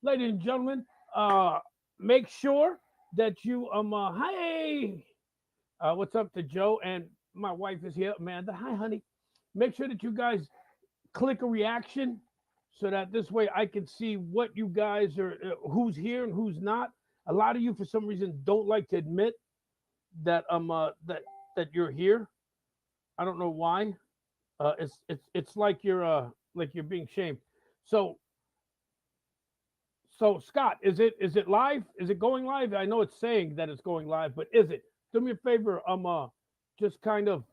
ladies and gentlemen, uh, make sure that you hi, what's up to Joe and my wife is here, Amanda. Hi, honey. Make sure that you guys click a reaction so that this way I can see what you guys are, who's here and who's not. A lot of you, for some reason, don't like to admit that that you're here. I don't know why. It's like you're being shamed. So Scott, is it live? Is it going live? I know it's saying that it's going live, but is it? Do me a favor, just kind of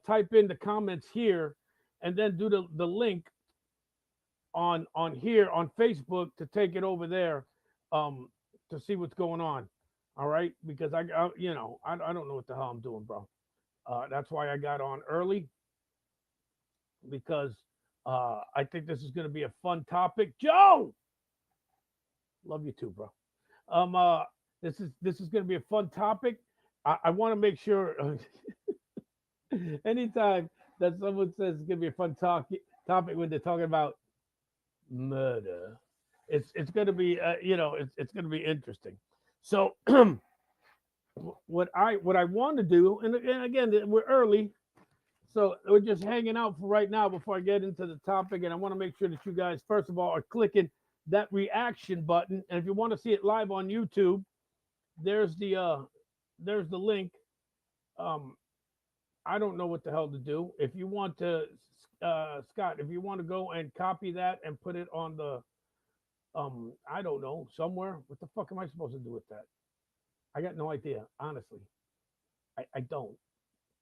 type in the comments here, and then do the link on here on Facebook to take it over there, um, to see what's going on. All right, because I don't know what the hell I'm doing, bro. That's why I got on early because I think this is going to be a fun topic. Joe, love you too, bro. Um, uh, this is going to be a fun topic. I want to make sure anytime that someone says it's going to be a fun topic when they're talking about murder, it's going to be it's going to be interesting. So what I want to do, and again we're early, so we're just hanging out for right now before I get into the topic, and I want to make sure that you guys first of all are clicking that reaction button, and if you want to see it live on YouTube, there's the link. Um, I don't know what the hell to do. If you want to, Scott, if you want to go and copy that and put it on the, I don't know, somewhere. What the fuck am I supposed to do with that? I got no idea, honestly. I don't.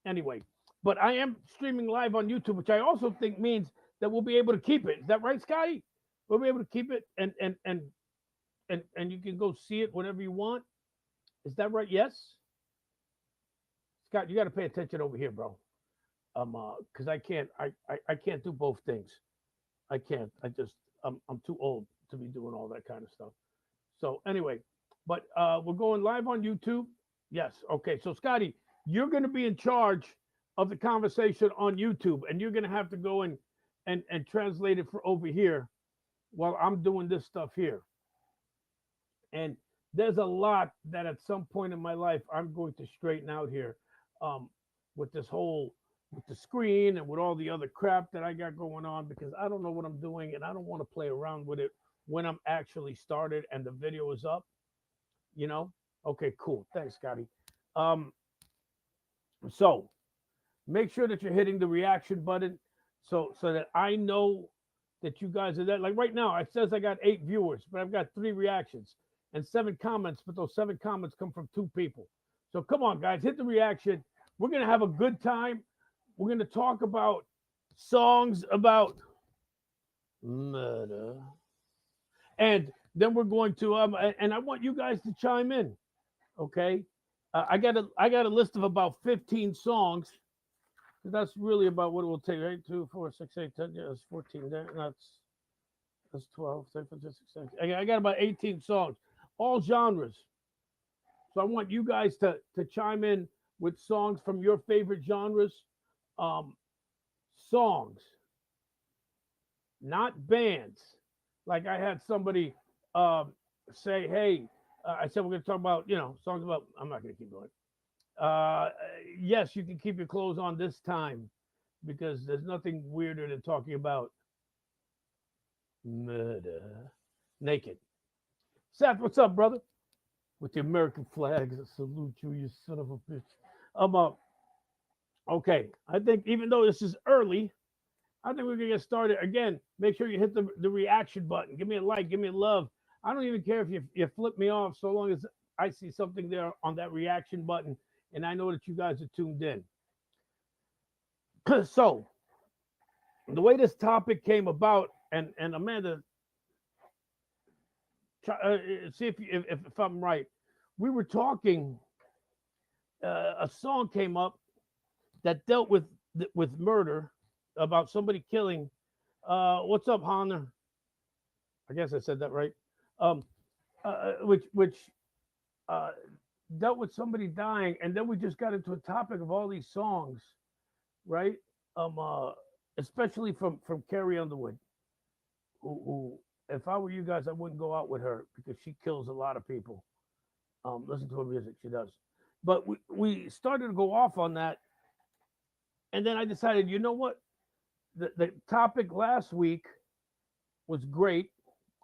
Anyway, but I am streaming live on YouTube, which I also think means that we'll be able to keep it. Is that right, Scotty? We'll be able to keep it, and you can go see it whenever you want. Is that right? Yes, Scott, you got to pay attention over here, bro. Because I can't do both things. I can't. I'm too old to be doing all that kind of stuff. So anyway, but we're going live on YouTube. Yes. Okay. So Scotty, you're going to be in charge of the conversation on YouTube, and you're going to have to go and translate it for over here while I'm doing this stuff here. And there's a lot that at some point in my life I'm going to straighten out here, um, with this whole with the screen and with all the other crap that I got going on because I don't know what I'm doing and I don't want to play around with it when I'm actually started and the video is up. You know? Okay, cool. Thanks, Scotty. Um, so make sure that you're hitting the reaction button so that I know that you guys are there. Like right now, it says I got 8 viewers, but I've got 3 reactions and 7 comments, but those 7 comments come from 2 people. So come on, guys, hit the reaction. We're gonna have a good time. We're gonna talk about songs about murder, and then we're going to and I want you guys to chime in. Okay, I got a list of about 15 songs. That's really about what it will take, right? 2, 4, 6, 8, 10. Yeah, that's 14. That's 12, 13, 14, 16. I got about 18 songs, all genres. So I want you guys to chime in with songs from your favorite genres. Um, songs, not bands. Like I had somebody um, say, "Hey," I said we're going to talk about songs about. I'm not going to keep going. Uh, yes, you can keep your clothes on this time because there's nothing weirder than talking about murder naked. Seth, what's up, brother? With the American flags, I salute you, you son of a bitch. Uh, okay, I think even though this is early, I think we're gonna get started again. Make sure you hit the reaction button. Give me a like, give me a love. I don't even care if you flip me off, so long as I see something there on that reaction button, and I know that you guys are tuned in. So the way this topic came about, and Amanda, see if I'm right. We were talking. A song came up that dealt with murder, about somebody killing. What's up, Honor? I guess I said that right. Um, which uh, dealt with somebody dying, and then we just got into a topic of all these songs, right? Um, uh, Especially from Carrie Underwood, who if I were you guys, I wouldn't go out with her because she kills a lot of people. Listen to her music, she does. But we started to go off on that, and then I decided, you know what? The topic last week was great.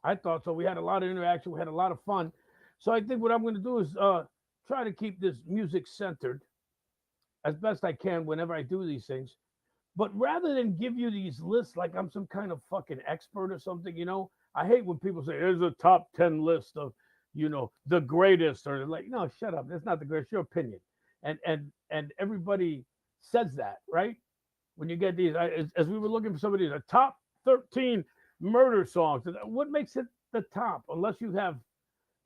I thought so. We had a lot of interaction. We had a lot of fun. So I think what I'm going to do is try to keep this music centered as best I can whenever I do these things. But rather than give you these lists like I'm some kind of fucking expert or something, I hate when people say there's a top 10 list of, the greatest, or like, no, shut up. That's not the greatest. Your opinion. And everybody says that, right? When you get these, as we were looking for somebody, the top 13 murder songs. What makes it the top? Unless you have,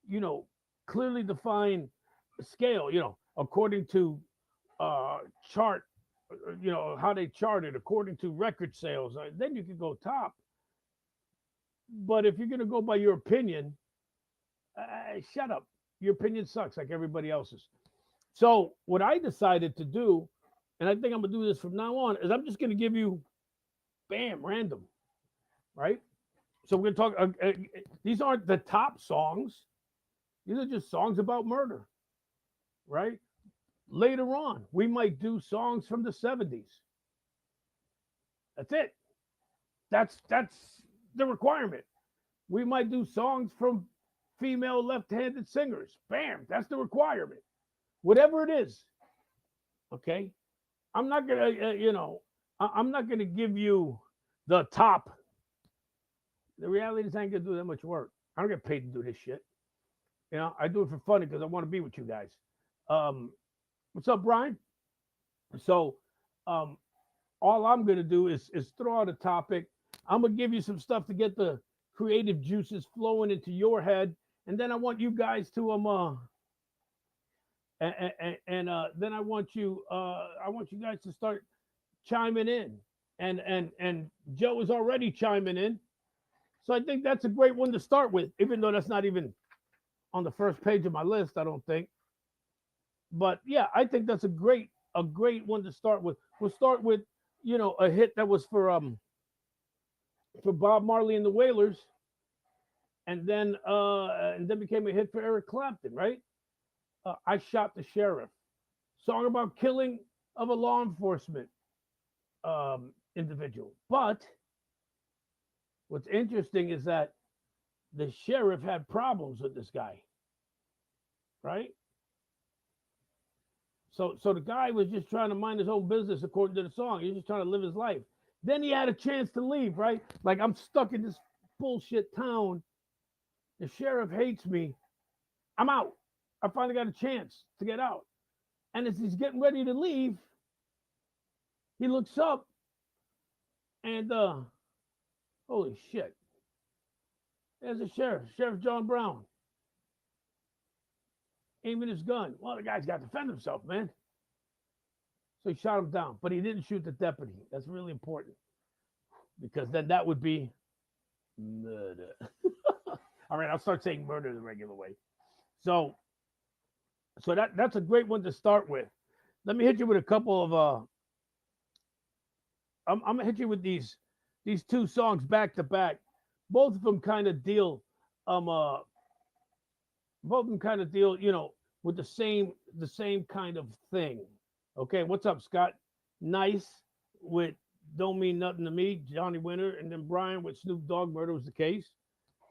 you know, clearly defined scale, according to chart, how they charted according to record sales. Then you can go top. But if you're going to go by your opinion, shut up. Your opinion sucks like everybody else's. So what I decided to do, and I think I'm gonna do this from now on, is I'm just gonna give you, bam, random, right? So we're gonna talk. These aren't the top songs. These are just songs about murder, right? Later on, we might do songs from the '70s. That's it. That's the requirement. We might do songs from female left-handed singers. Bam, that's the requirement. Whatever it is, okay. I'm not gonna, I'm not gonna give you the top. The reality is, I ain't gonna do that much work. I don't get paid to do this shit. I do it for fun because I want to be with you guys. What's up, Brian? So, um, all I'm gonna do is throw out a topic. I'm gonna give you some stuff to get the creative juices flowing into your head, and then I want you guys to and then I want you guys to start chiming in, and Joe is already chiming in, so I think that's a great one to start with, even though that's not even on the first page of my list, I don't think. But yeah, I think that's a great one to start with. We'll start with a hit that was for Bob Marley and the Wailers, and then became a hit for Eric Clapton, right? I Shot the Sheriff, song about killing of a law enforcement individual. But what's interesting is that the sheriff had problems with this guy, right? So the guy was just trying to mind his own business according to the song. He was just trying to live his life. Then he had a chance to leave, right? Like, I'm stuck in this bullshit town. The sheriff hates me. I'm out. I finally got a chance to get out. And as he's getting ready to leave, he looks up and holy shit. There's the sheriff, Sheriff John Brown, aiming his gun. Well, the guy's got to defend himself, man. So he shot him down, but he didn't shoot the deputy. That's really important because then that would be murder. All right, I'll start saying murder the regular way. So that's a great one to start with. Let me hit you with a couple of I'm gonna hit you with these two songs back to back. Both of them kind of deal um uh both of them kind of deal, with the same kind of thing. Okay, what's up, Scott? Nice with Don't Mean Nothing to Me, Johnny Winter, and then Brian with Snoop Dogg, Murder Was the Case.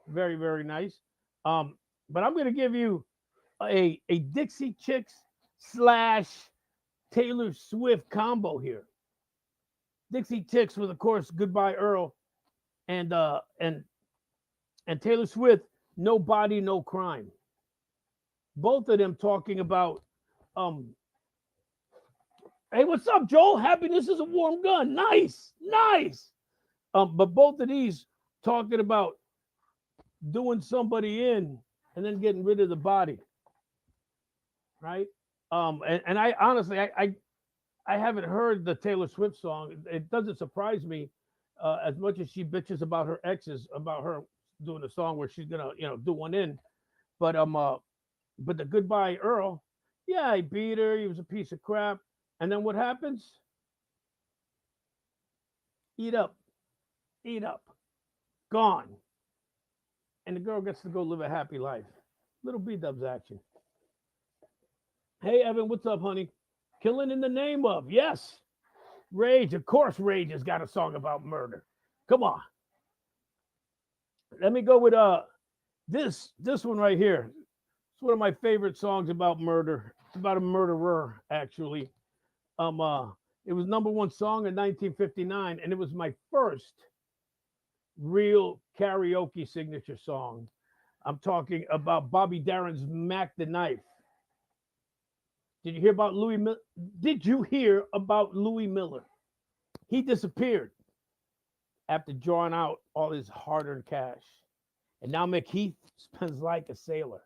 Very, very nice. But I'm gonna give you a Dixie Chicks slash Taylor Swift combo here. Dixie Chicks with, of course, Goodbye Earl, and Taylor Swift, No Body, No Crime. Both of them talking about, um, hey, what's up, Joel? Happiness is a warm gun. Nice, nice. But both of these talking about doing somebody in and then getting rid of the body, right? And I honestly, I haven't heard the Taylor Swift song. It doesn't surprise me as much as she bitches about her exes, about her doing a song where she's gonna, do one in. But the Goodbye Earl, yeah, I beat her. He was a piece of crap. And then what happens? Eat up, eat up, gone. and the girl gets to go live a happy life. Little B-dubs action. Hey, Evan, what's up, honey? Killing in the name of, yes. Rage, of course, Rage has got a song about murder. Come on. Let me go with this one right here. It's one of my favorite songs about murder. It's about a murderer, actually. It was number one song in 1959, and it was my first real karaoke signature song. I'm talking about Bobby Darin's "Mac the Knife." Did you hear about Louis? Did you hear about Louis Miller? He disappeared after drawing out all his hard-earned cash, and now McKeith spends like a sailor.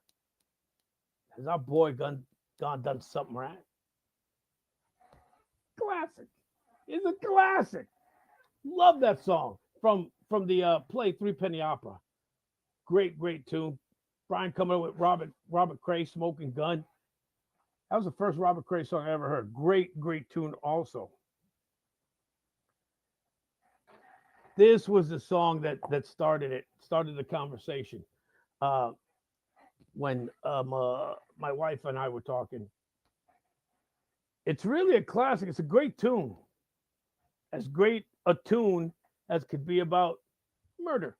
Has our boy gone done something right? Classic. It's a classic. Love that song from the play Three Penny Opera. Great tune. Brian coming up with Robert Cray, Smoking Gun. That was the first Robert Cray song I ever heard. Great tune also. This was the song that started the conversation. When my wife and I were talking. It's really a classic. It's a great tune. As great a tune as could be about murder.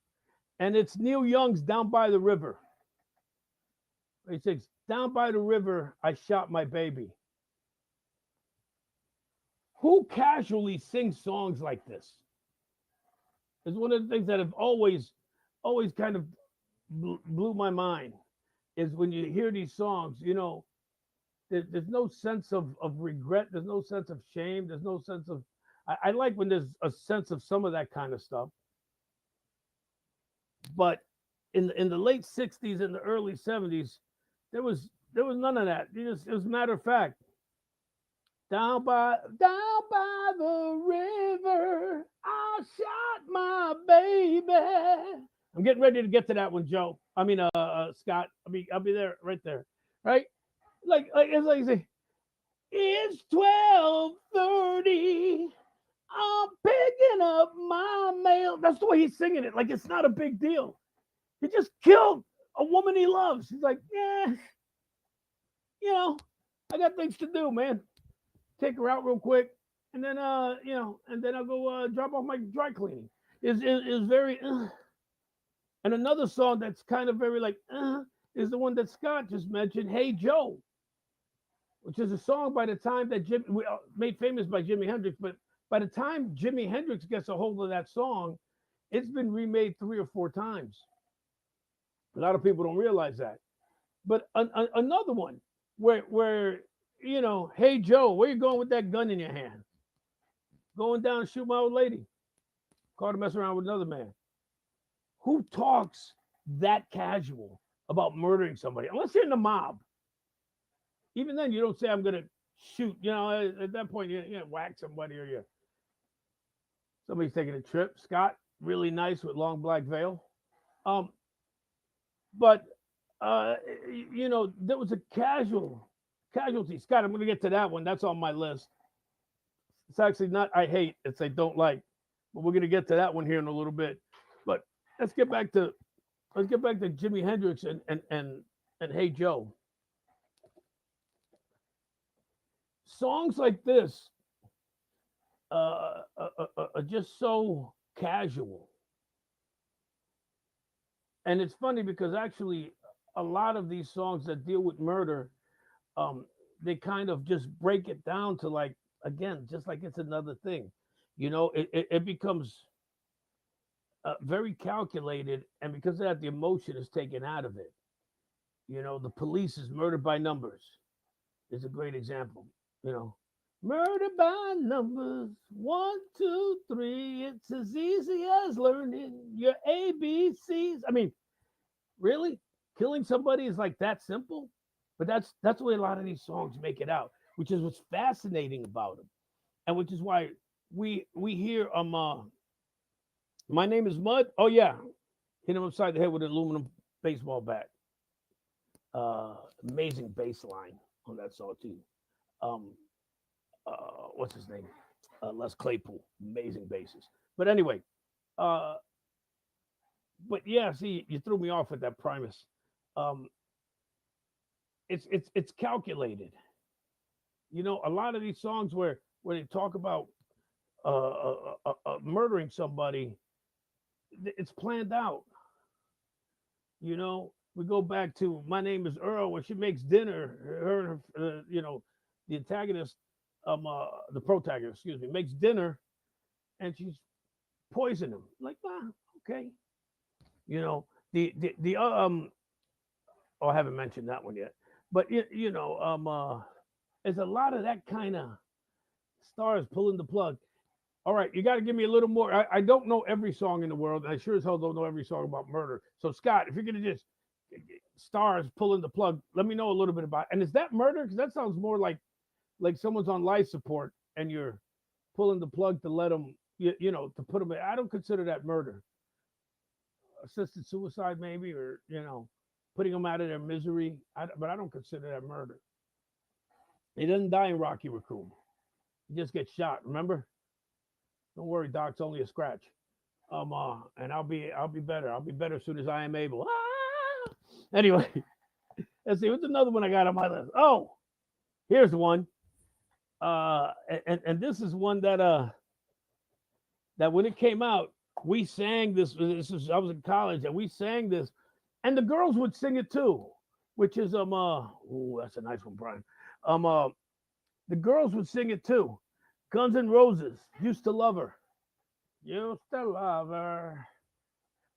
And it's Neil Young's Down by the River. He says, down by the river, I shot my baby. Who casually sings songs like this? It's one of the things that have always kind of blew my mind is when you hear these songs, there's no sense of regret. There's no sense of shame. There's no sense of, I like when there's a sense of some of that kind of stuff. But in the late 60s and the early 70s, there was none of that. It was a matter of fact. Down by the river, I shot my baby. I'm getting ready to get to that one, Joe. Scott. I'll be there, right there, right? It's like you say, it's 12:30. I'm picking up my mail. That's the way he's singing it. Like it's not a big deal. He just killed a woman he loves. He's like, yeah, I got things to do, man. Take her out real quick, and then and then I'll go drop off my dry cleaning. Is very. And another song that's kind of very like is the one that Scott just mentioned, "Hey Joe," which is a song by the time that made famous by Jimi Hendrix, but by the time Jimi Hendrix gets a hold of that song, it's been remade 3 or 4 times. A lot of people don't realize that. But another one where "Hey Joe, where you going with that gun in your hand?" Going down to shoot my old lady. Caught her messing around with another man. Who talks that casual about murdering somebody? Unless you're in the mob. Even then, you don't say, "I'm going to shoot." At that point, you whack somebody or somebody's taking a trip. Scott, really nice with long black veil. But there was a casualty. Scott, I'm going to get to that one. That's on my list. It's actually not I hate, it's I don't like. But we're going to get to that one here in a little bit. But let's get back to Jimi Hendrix and "Hey Joe." Songs like this are just so casual. And it's funny because actually a lot of these songs that deal with murder, they kind of just break it down to like, again, just like it's another thing. It becomes very calculated, and because of that, the emotion is taken out of it. The Police is "Murder by Numbers" is a great example. Murder by numbers, 1, 2, 3. It's as easy as learning your ABCs. Really, killing somebody is like that simple. But that's the way a lot of these songs make it out, which is what's fascinating about them, and which is why we hear "My Name Is Mud." Oh yeah, hit him upside the head with an aluminum baseball bat. Amazing bass line on that song too. What's his name? Les Claypool. Amazing bassist. But anyway, But yeah, see, you threw me off with that Primus. Um, it's calculated. A lot of these songs where they talk about murdering somebody, it's planned out. We go back to My Name Is Earl, where she makes dinner. Her and her, the antagonist, the protagonist, excuse me, makes dinner, and she's poisoning him. Like, okay, you know, the oh, I haven't mentioned that one yet, but there's a lot of that kind of stars pulling the plug. All right, you got to give me a little more. I don't know every song in the world, and I sure as hell don't know every song about murder. So, Scott, if you're gonna just stars pulling the plug, let me know a little bit about it. And is that murder? Because that sounds more like someone's on life support and you're pulling the plug to let them, to put them in. I don't consider that murder. Assisted suicide, maybe, or putting them out of their misery. But I don't consider that murder. He doesn't die in Rocky Raccoon. He just gets shot. Remember? Don't worry, Doc. It's only a scratch. And I'll be better. I'll be better as soon as I am able. Anyway, let's see. What's another one I got on my list? Oh, here's one. And this is one that when it came out, we sang this. I was in college, and we sang this, and the girls would sing it too, which is ooh, that's a nice one, Brian. The girls would sing it too. Guns N' Roses, Used to Love Her. Used to love her,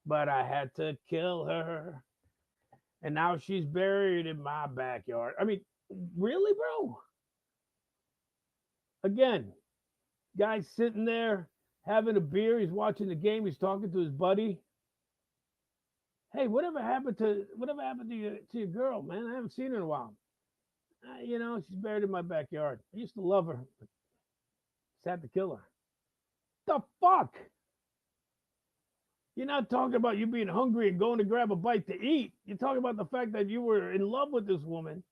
but I had to kill her. And now she's buried in my backyard. I mean, really, bro? Again, guy's sitting there having a beer. He's watching the game. He's talking to his buddy. Hey, whatever happened to your girl, man? I haven't seen her in a while. She's buried in my backyard. I used to love her, but just had to kill her. The fuck? You're not talking about you being hungry and going to grab a bite to eat. You're talking about the fact that you were in love with this woman,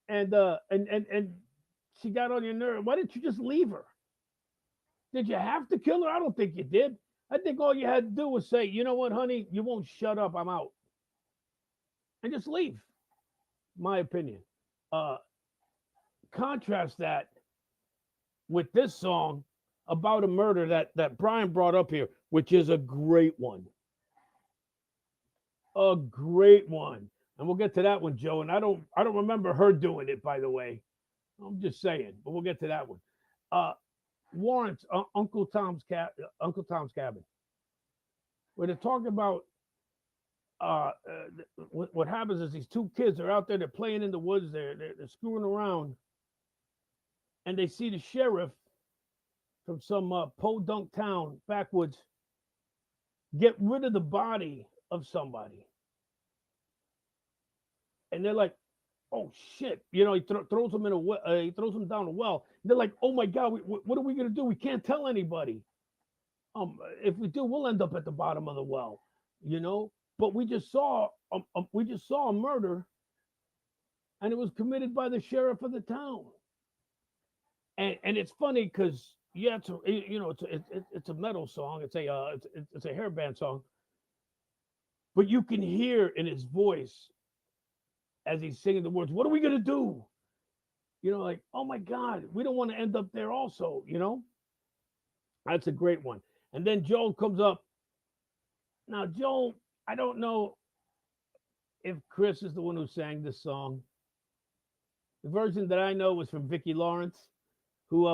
and she got on your nerve. Why didn't you just leave her? Did you have to kill her? I don't think you did. I think all you had to do was say, you know what, honey, you won't shut up. I'm out, and just leave. My opinion. Uh, Contrast that with this song about a murder that Brian brought up here, which is a great one. A great one. And we'll get to that one, Joe. And I don't remember her doing it, by the way. I'm just saying, but we'll get to that one. Uh Warrants, Uncle Tom's Cabin, where they're talking about what happens is these two kids are out there, they're playing in the woods, they're screwing around, and they see the sheriff from some podunk town, backwoods, get rid of the body of somebody. And they're like, oh shit, he throws them in a well, he throws them down a well. They're like, oh my god, what are we gonna do? We can't tell anybody. If we do, we'll end up at the bottom of the well, you know. But we just saw a murder, and it was committed by the sheriff of the town. And it's funny because yeah, it's a metal song. It's a hair band song, but you can hear in his voice as he's singing the words, "What are we gonna do?" Like, oh my God, we don't want to end up there also. That's a great one. And then Joel comes up. Now, Joel, I don't know if Chris is the one who sang this song. The version that I know was from Vicki Lawrence, who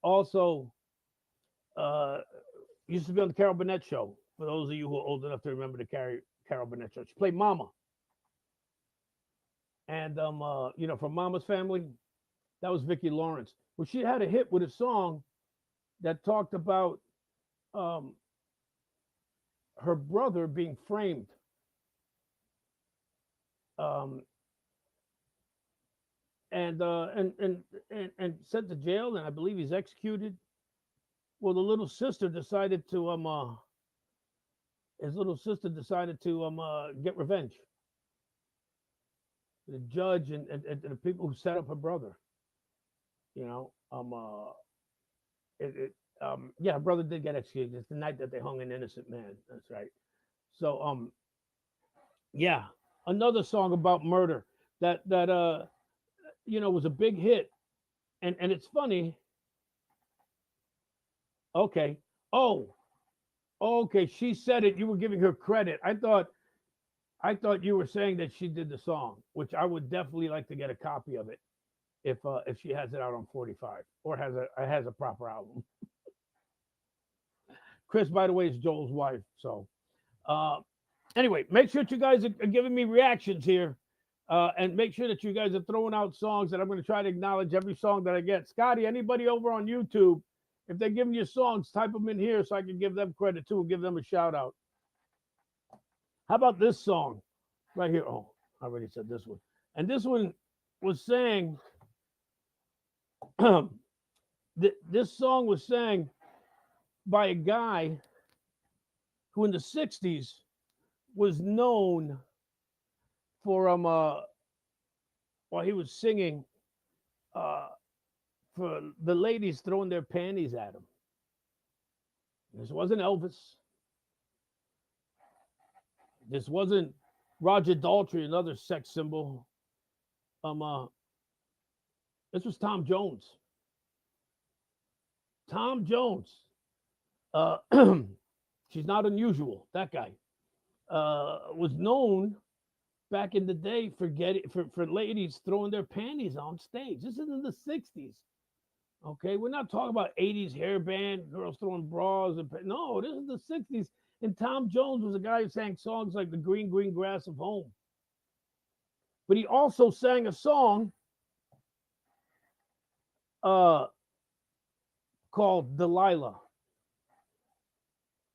also uh, used to be on the Carol Burnett show. For those of you who are old enough to remember the Carol Burnett show, she played Mama. And from Mama's Family, that was Vicki Lawrence. Well, she had a hit with a song that talked about um, her brother being framed um, and sent to jail, and I believe he's executed. Well, the little sister decided to his little sister decided to get revenge. The judge and the people who set up her brother, you know, yeah, her brother did get executed. It's the night that they hung an innocent man. That's right. So yeah, another song about murder that was a big hit. And it's funny. Okay. Oh, okay. She said it. You were giving her credit. I thought you were saying that she did the song, which I would definitely like to get a copy of it if she has it out on 45 or has a proper album. Chris, by the way, is Joel's wife. So uh, anyway, make sure that you guys are giving me reactions here. And make sure that you guys are throwing out songs that I'm going to try to acknowledge every song that I get. Scotty, anybody over on YouTube, if they're giving you songs, type them in here so I can give them credit too and give them a shout out. How about this song right here? Oh, I already said this one. And this one was sang, this song was sang by a guy who in the 60s was known for while he was singing uh for the ladies throwing their panties at him. This wasn't Elvis. This wasn't Roger Daltrey, another sex symbol. This was Tom Jones. Tom Jones. Uh, she's not unusual. That guy was known back in the day for for ladies throwing their panties on stage. This is in the 60s. Okay, we're not talking about 80s hairband girls throwing bras and no, this is the 60s. And Tom Jones was a guy who sang songs like "The Green Green Grass of Home," but he also sang a song uh, called "Delilah."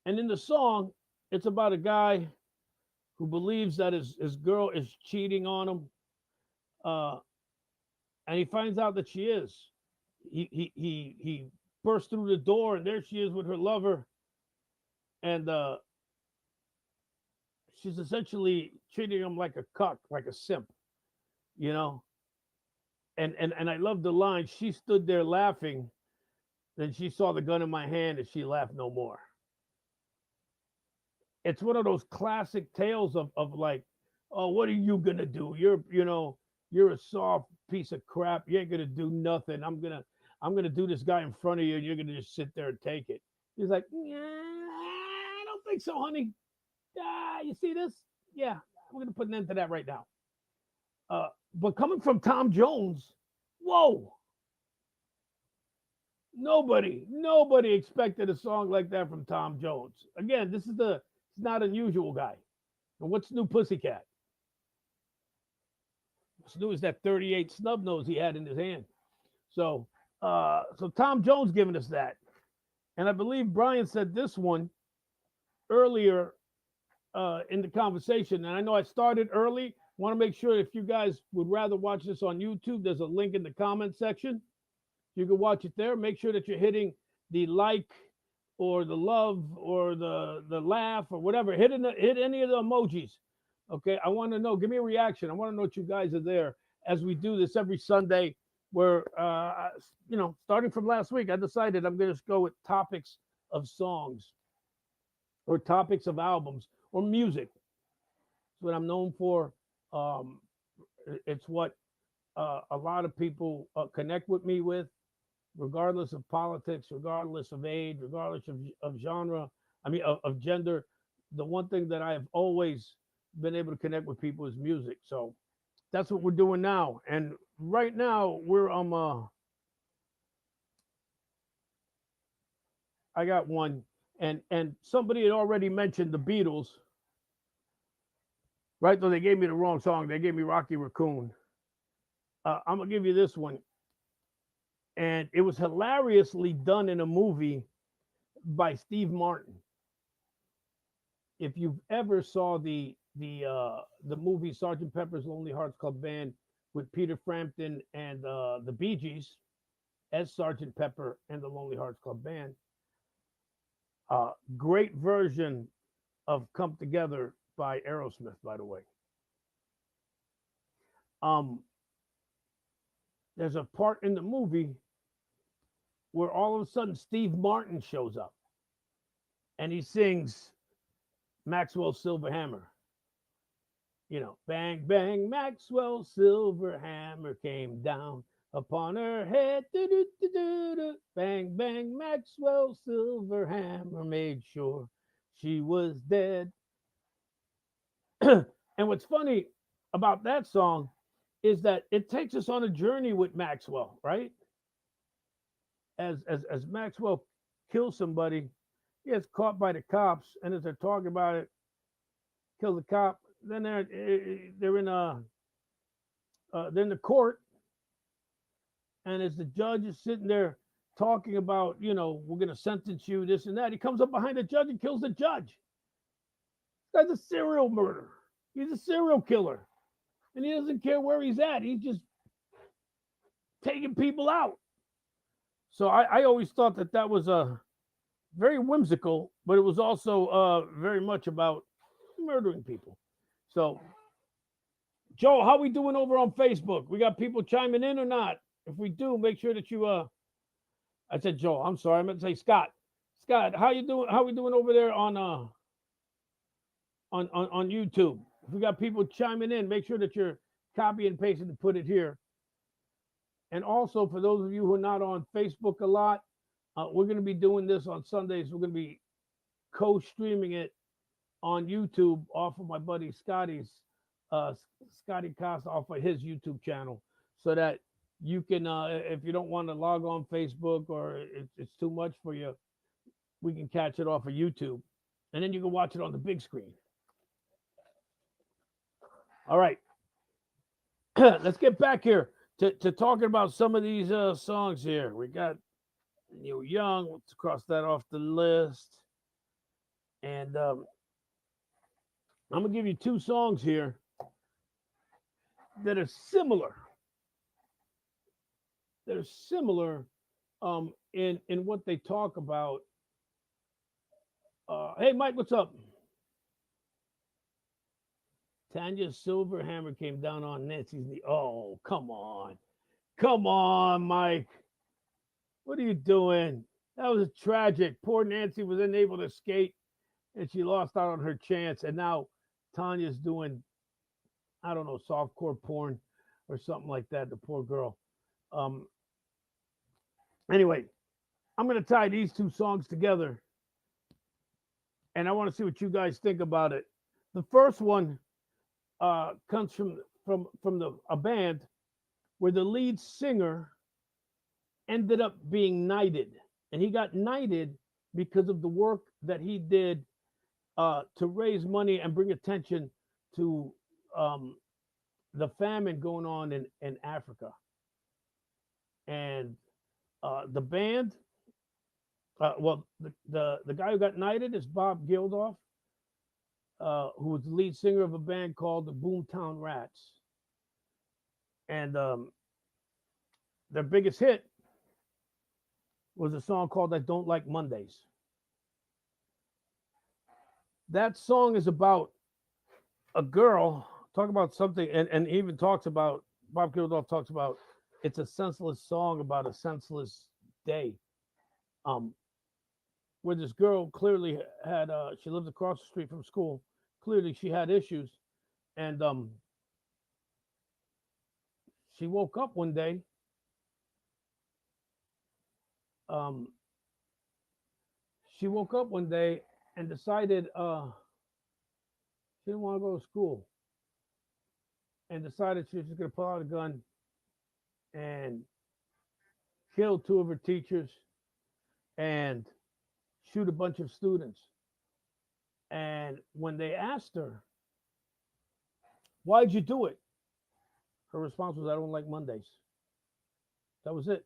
And in the song, it's about a guy who believes that his girl is cheating on him, uh, and he finds out that she is. He bursts through the door, and there she is with her lover, and she's essentially treating him like a cuck, like a simp, you know. And I love the line. She stood there laughing, then she saw the gun in my hand, and she laughed no more. It's one of those classic tales of like, oh, what are you gonna do? You're a soft piece of crap. You ain't gonna do nothing. I'm gonna do this guy in front of you, and you're gonna just sit there and take it. He's like, yeah, I don't think so, honey. You see this? Yeah, I'm gonna put an end to that right now. But coming from Tom Jones, whoa, nobody expected a song like that from Tom Jones. Again, it's not unusual guy. And what's new, Pussycat? What's new is that 38 snub nose he had in his hand. So Tom Jones giving us that, and I believe Brian said this one earlier in the conversation. And I know I started early. Want to make sure if you guys would rather watch this on YouTube, there's a link in the comment section. You can watch it there. Make sure that you're hitting the like or the love or the laugh or whatever. Hit any of the emojis. Okay, I want to know. Give me a reaction. I want to know what you guys are there as we do this every Sunday. Where starting from last week, I decided I'm going to go with topics of songs or topics of albums or music. It's what I'm known for. Um, it's what a lot of people connect with me with, regardless of politics, regardless of age, regardless of genre. I mean, of gender. The one thing that I have always been able to connect with people is music. So that's what we're doing now. And right now we're I got one, and somebody had already mentioned the Beatles, right? Though they gave me the wrong song. They gave me Rocky Raccoon. I'm gonna give you this one, and it was hilariously done in a movie by Steve Martin. If you've ever saw the movie Sergeant Pepper's Lonely Hearts Club Band with Peter Frampton and the Bee Gees as Sergeant Pepper and the Lonely Hearts Club Band, great version of "Come Together" by Aerosmith, by the way. Um, there's a part in the movie where all of a sudden Steve Martin shows up and he sings Maxwell's silver hammer. You know, bang, bang, Maxwell's silver hammer came down upon her head. Do, do, do, do, do. Bang, bang, Maxwell's silver hammer made sure she was dead. And what's funny about that song is that it takes us on a journey with Maxwell, right? As Maxwell kills somebody, he gets caught by the cops, and as they're talking about it, kills the cop. Then they're in the court, and as the judge is sitting there talking about, you know, we're gonna sentence you, this and that, he comes up behind the judge and kills the judge. This guy's a serial murderer. He's a serial killer, and he doesn't care where he's at. He's just taking people out. So I always thought that was very whimsical, but it was also very much about murdering people. So, Joe, how we doing over on Facebook? We got people chiming in or not? If we do, make sure that you I said Joe. I'm sorry, I meant to say Scott. Scott, how you doing? How we doing over there on YouTube? If we got people chiming in, make sure that you're copy and pasting to put it here. And also, for those of you who are not on Facebook a lot, we're going to be doing this on Sundays. We're going to be co-streaming it on YouTube off of my buddy Scotty's, Scotty Costa, off of his YouTube channel, so that you can, if you don't want to log on Facebook or it's too much for you, we can catch it off of YouTube, and then you can watch it on the big screen. All right, let's get back here to talking about some of these songs here. We got Neil Young. Let's cross that off the list. And I'm going to give you two songs here that are similar. They're similar in what they talk about. Hey, Mike, what's up? Tanya's silver hammer came down on Nancy's knee. Oh, come on. Come on, Mike. What are you doing? That was tragic. Poor Nancy was unable to skate, and she lost out on her chance. And now Tanya's doing, I don't know, softcore porn or something like that. The poor girl. Anyway, I'm going to tie these two songs together, and I want to see what you guys think about it. The first one comes from a band where the lead singer ended up being knighted, and he got knighted because of the work that he did to raise money and bring attention to the famine going on in Africa. And the band, the guy who got knighted is Bob Geldof, who was the lead singer of a band called the Boomtown Rats. And their biggest hit was a song called I Don't Like Mondays. That song is about a girl, talk about something, and even talks about, Bob Geldof talks about, it's a senseless song about a senseless day. Where this girl clearly had, she lived across the street from school. Clearly she had issues. And she woke up one day. She woke up one day and decided she didn't want to go to school, and decided she was just going to pull out a gun and kill two of her teachers and shoot a bunch of students. And when they asked her, why'd you do it? Her response was, I don't like Mondays. That was it.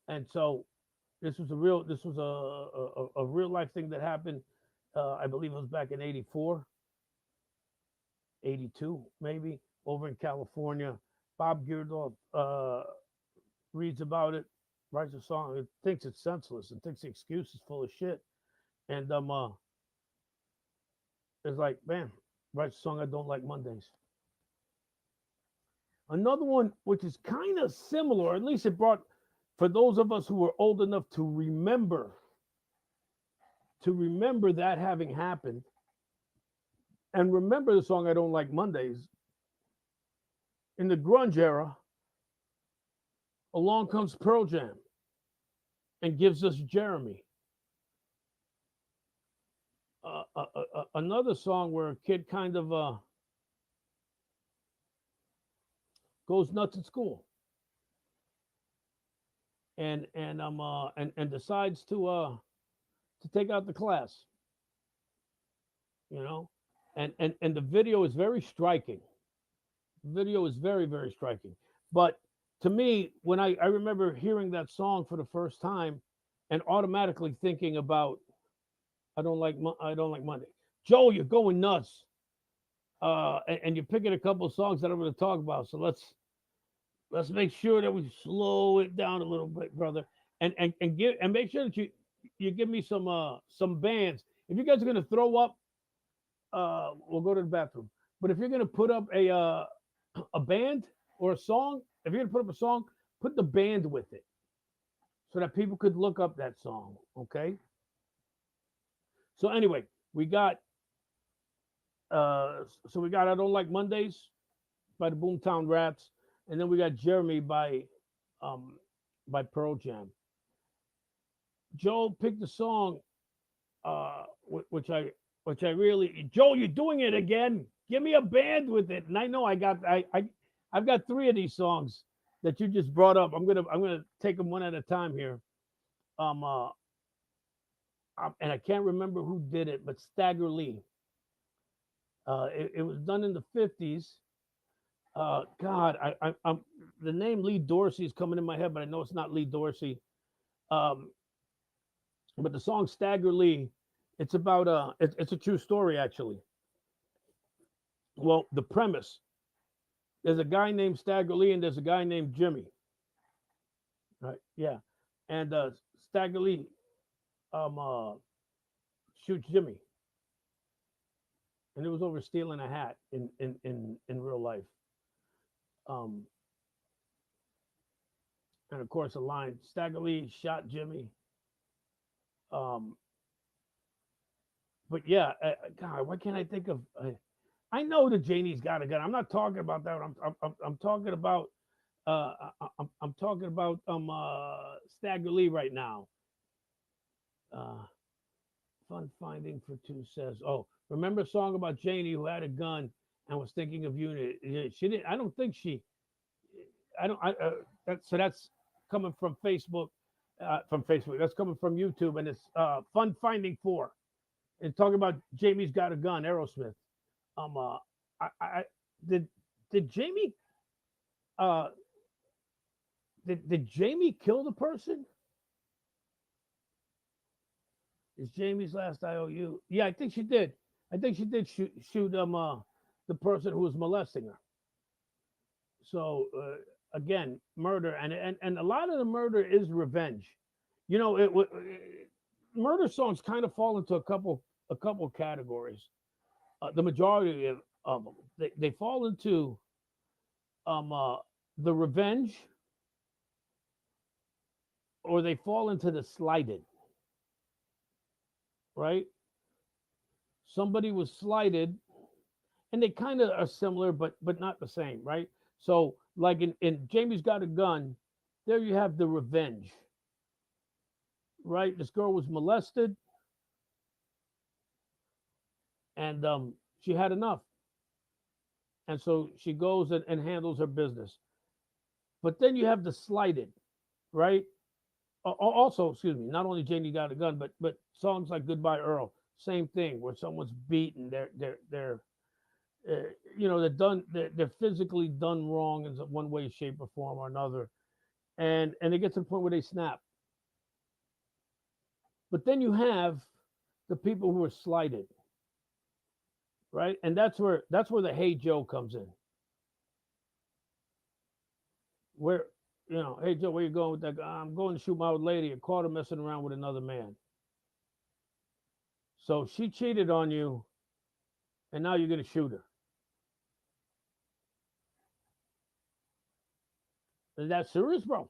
And so this was a real life thing that happened. I believe it was back in 84, 82, maybe, over in California. Bob Geldof reads about it, writes a song. It thinks it's senseless and thinks the excuse is full of shit. And it's like, man, writes a song, I Don't Like Mondays. Another one, which is kind of similar, or at least it brought, for those of us who were old enough to remember to remember that having happened and remember the song I Don't Like Mondays, in the grunge era, along comes Pearl Jam and gives us Jeremy. Another song where a kid kind of goes nuts at school and decides to take out the class, you know, and the video is very striking. Video is very, very striking. But to me, when I remember hearing that song for the first time and automatically thinking about I don't like Monday. Joe, you're going nuts. And you're picking a couple of songs that I'm going to talk about. So let's make sure that we slow it down a little bit, brother. And make sure that you give me some bands. If you guys are going to throw up, we'll go to the bathroom. But if you're going to put up a band or a song, if you're going to put up a song, put the band with it so that people could look up that song. Okay. So anyway, we got we got I Don't Like Mondays by the Boomtown Rats, and then we got Jeremy um by Pearl Jam. Joe picked a song which I really Joe, you're doing it again. Give me a band with it. And I know I've got three of these songs that you just brought up. I'm gonna take them one at a time here. Um uh and I can't remember who did it, but Stagger Lee. It was done in the 50s. God, I'm the name Lee Dorsey is coming in my head, but I know it's not Lee Dorsey. Um, but the song Stagger Lee, it's about it's a true story actually. Well, the premise: there's a guy named Stagger Lee and there's a guy named Jimmy. Right? Yeah, and Stagger Lee um uh, shoots Jimmy, and it was over stealing a hat in real life. Um, and of course, the line Stagger Lee shot Jimmy. Um, but yeah, God, why can't I think of? I know that Janie's got a gun. I'm not talking about that. I'm talking about I'm talking about Stagger Lee right now. Uh, Fun finding for two says, oh, remember a song about Janie who had a gun and was thinking of you? She didn't. I don't think she. I don't. That's coming from Facebook. From Facebook. That's coming from YouTube, and it's Fun Finding Four. And talking about Jamie's got a gun, Aerosmith. Um, uh, I did did Jamie uh did Jamie kill the person? Is Jamie's last IOU? Yeah, I think she did. I think she did shoot the person who was molesting her. So again, murder and a lot of the murder is revenge. You know, murder songs kind of fall into a couple categories. The majority of them they fall into um uh, the revenge or they fall into the slighted. Right? Somebody was slighted, and they kind of are similar, but not the same. Right? So like in Jamie's got a gun, there you have the revenge. Right? This girl was molested, and she had enough, and so she goes and handles her business. But then you have the slighted, right? Also, excuse me, not only Jamie got a gun, but songs like Goodbye Earl, same thing, where someone's beaten, they're they're physically done wrong in one way, shape, or form or another, and they get to the point where they snap. But then you have the people who are slighted, right? And that's where the Hey Joe comes in. Where hey Joe, where you going with that guy? I'm going to shoot my old lady. I caught her messing around with another man. So she cheated on you, and now you're gonna shoot her. Is that serious, bro?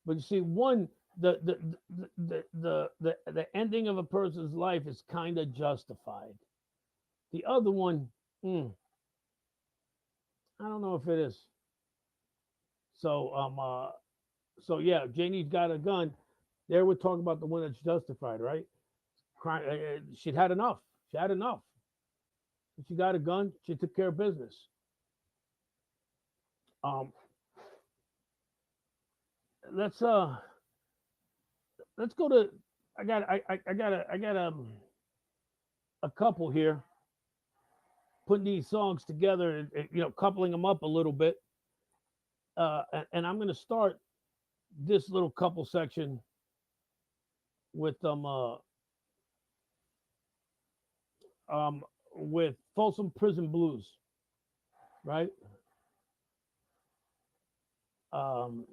But you see, one the ending of a person's life is kind of justified. The other one, mm, I don't know if it is. So yeah, Janie's got a gun. There we're talking about the one that's justified, right? She'd had enough. She had enough. She got a gun. She took care of business. Um, let's uh let's go to. I got a couple here putting these songs together and coupling them up a little bit. And I'm going to start this little couple section with um with Folsom Prison Blues, right?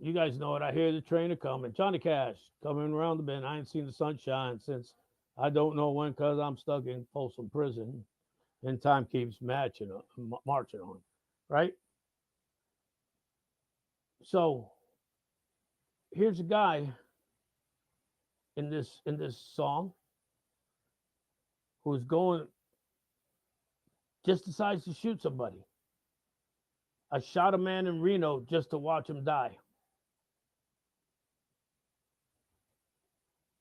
You guys know it. I hear the train a coming. Johnny Cash coming around the bend. I ain't seen the sunshine since I don't know when, cause I'm stuck in Folsom Prison, and time keeps marching on, right? So here's a guy in this song who's going just decides to shoot somebody. I shot a man in Reno just to watch him die.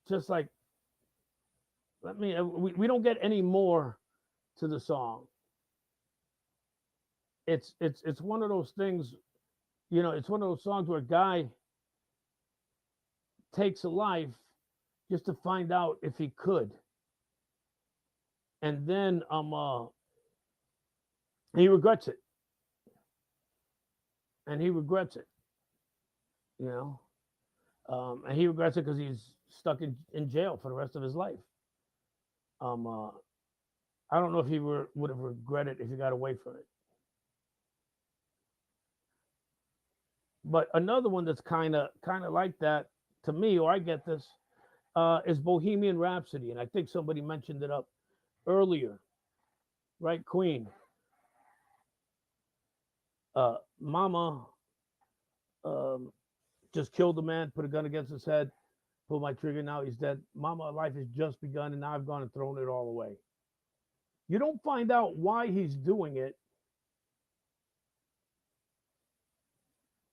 Just like we don't get any more to the song. It's one of those things, it's one of those songs where a guy takes a life just to find out if he could. And then he regrets it. And he regrets it, you know. And he regrets it because he's stuck in jail for the rest of his life. Um, uh, I don't know if he would have regretted if he got away from it. But another one that's kind of like that to me, or I get this, is Bohemian Rhapsody, and I think somebody mentioned it up earlier, right? Queen, Mama, um, just killed a man, put a gun against his head, pulled my trigger. Now he's dead. Mama, life has just begun, and now I've gone and thrown it all away. You don't find out why he's doing it.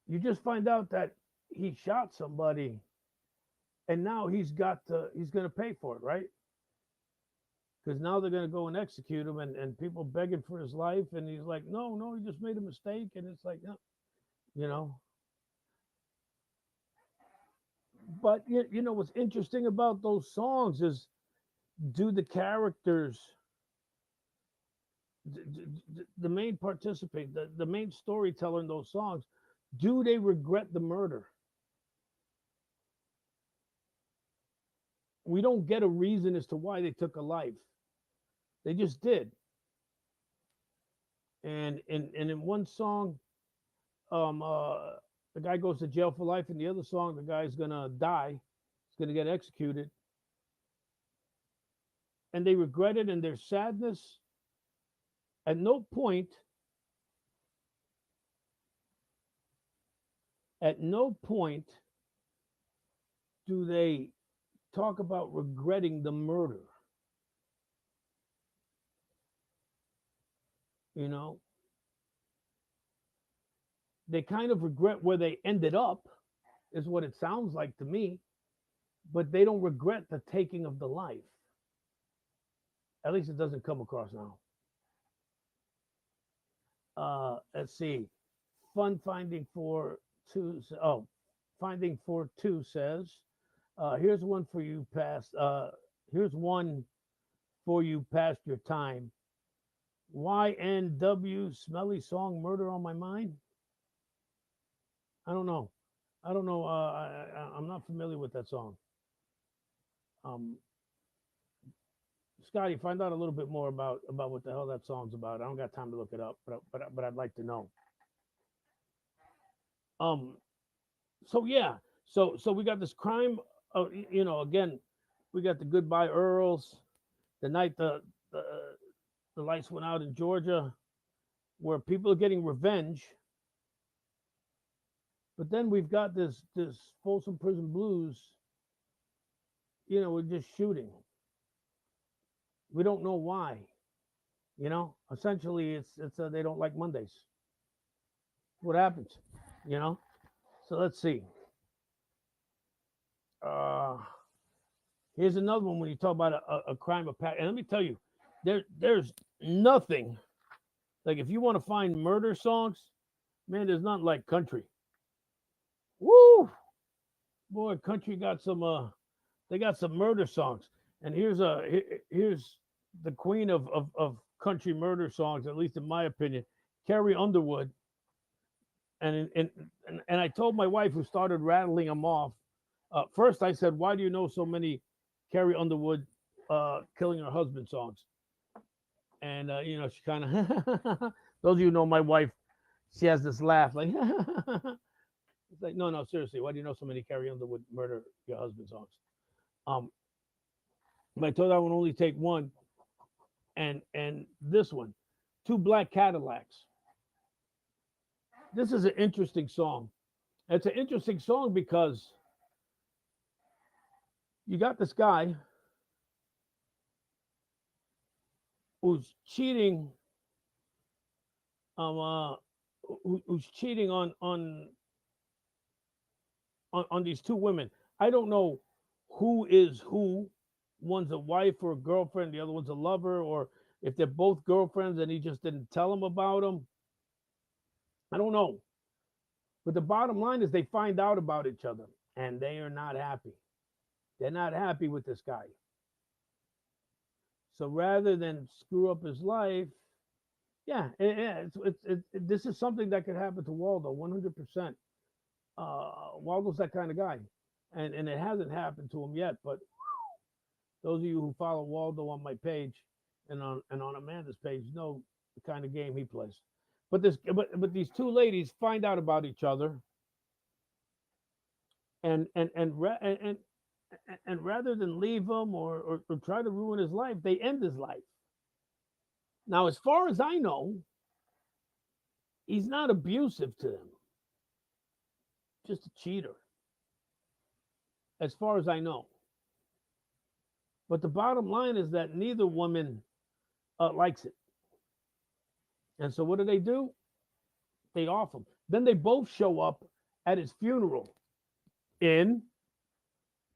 You just find out that he shot somebody, and now he's going to pay for it, right? Because now they're going to go and execute him, and people begging for his life, and he's like, no, he just made a mistake, and it's like, no, you know. But what's interesting about those songs is, do the characters, the main participant, the main storyteller in those songs, do they regret the murder? We don't get a reason as to why they took a life. They just did. And in one song, um, uh, the guy goes to jail for life. In the other song, the guy's gonna die. He's gonna get executed. And they regret it, and their sadness. At no point, at no point, do they talk about regretting the murder. You know, they kind of regret where they ended up, is what it sounds like to me, but they don't regret the taking of the life. At least it doesn't come across now. Let's see. Fun finding for two. Oh, finding for two says, here's one for you past. Here's one for you past your time. YNW smelly song murder on my mind. I don't know. I don't know. I'm not familiar with that song. Um, Scotty, find out a little bit more about what the hell that song's about. I don't got time to look it up, but I'd like to know. Um, so yeah, so we got this crime. Again, we got the Goodbye Earls, the night the the lights went out in Georgia, where people are getting revenge. But then we've got this Folsom Prison Blues, we're just shooting. We don't know why. Essentially, it's they don't like Mondays. What happens? You know. So let's see. Uh, Here's another one when you talk about a crime of passion. And let me tell you, there's nothing like if you want to find murder songs, man, there's nothing like country. Woo, boy, country got some. They got some murder songs. And here's the queen of country murder songs, at least in my opinion, Carrie Underwood. And I told my wife who started rattling them off. First, I said, "Why do you know so many Carrie Underwood killing her husband songs?" And she kind of those of you who know my wife, she has this laugh like it's like no, seriously, why do you know so many Carrie Underwood murder your husband songs? Um, but I told her I would only take one, and this one, Two Black Cadillacs. This is an interesting song. It's an interesting song because you got this guy who's cheating who's cheating on these two women. I don't know who is who. One's a wife or a girlfriend, the other one's a lover, or if they're both girlfriends and he just didn't tell them about them. I don't know. But the bottom line is they find out about each other and they are not happy. They're not happy with this guy. So rather than screw up his life, yeah, this is something that could happen to Waldo 100%. Waldo's that kind of guy. And it hasn't happened to him yet, but those of you who follow Waldo on my page and on Amanda's page know the kind of game he plays. But these two ladies find out about each other, and rather than leave him or try to ruin his life, they end his life. Now, as far as I know, he's not abusive to them, just a cheater, as far as I know. But the bottom line is that neither woman likes it. And so what do? They off him. Then they both show up at his funeral in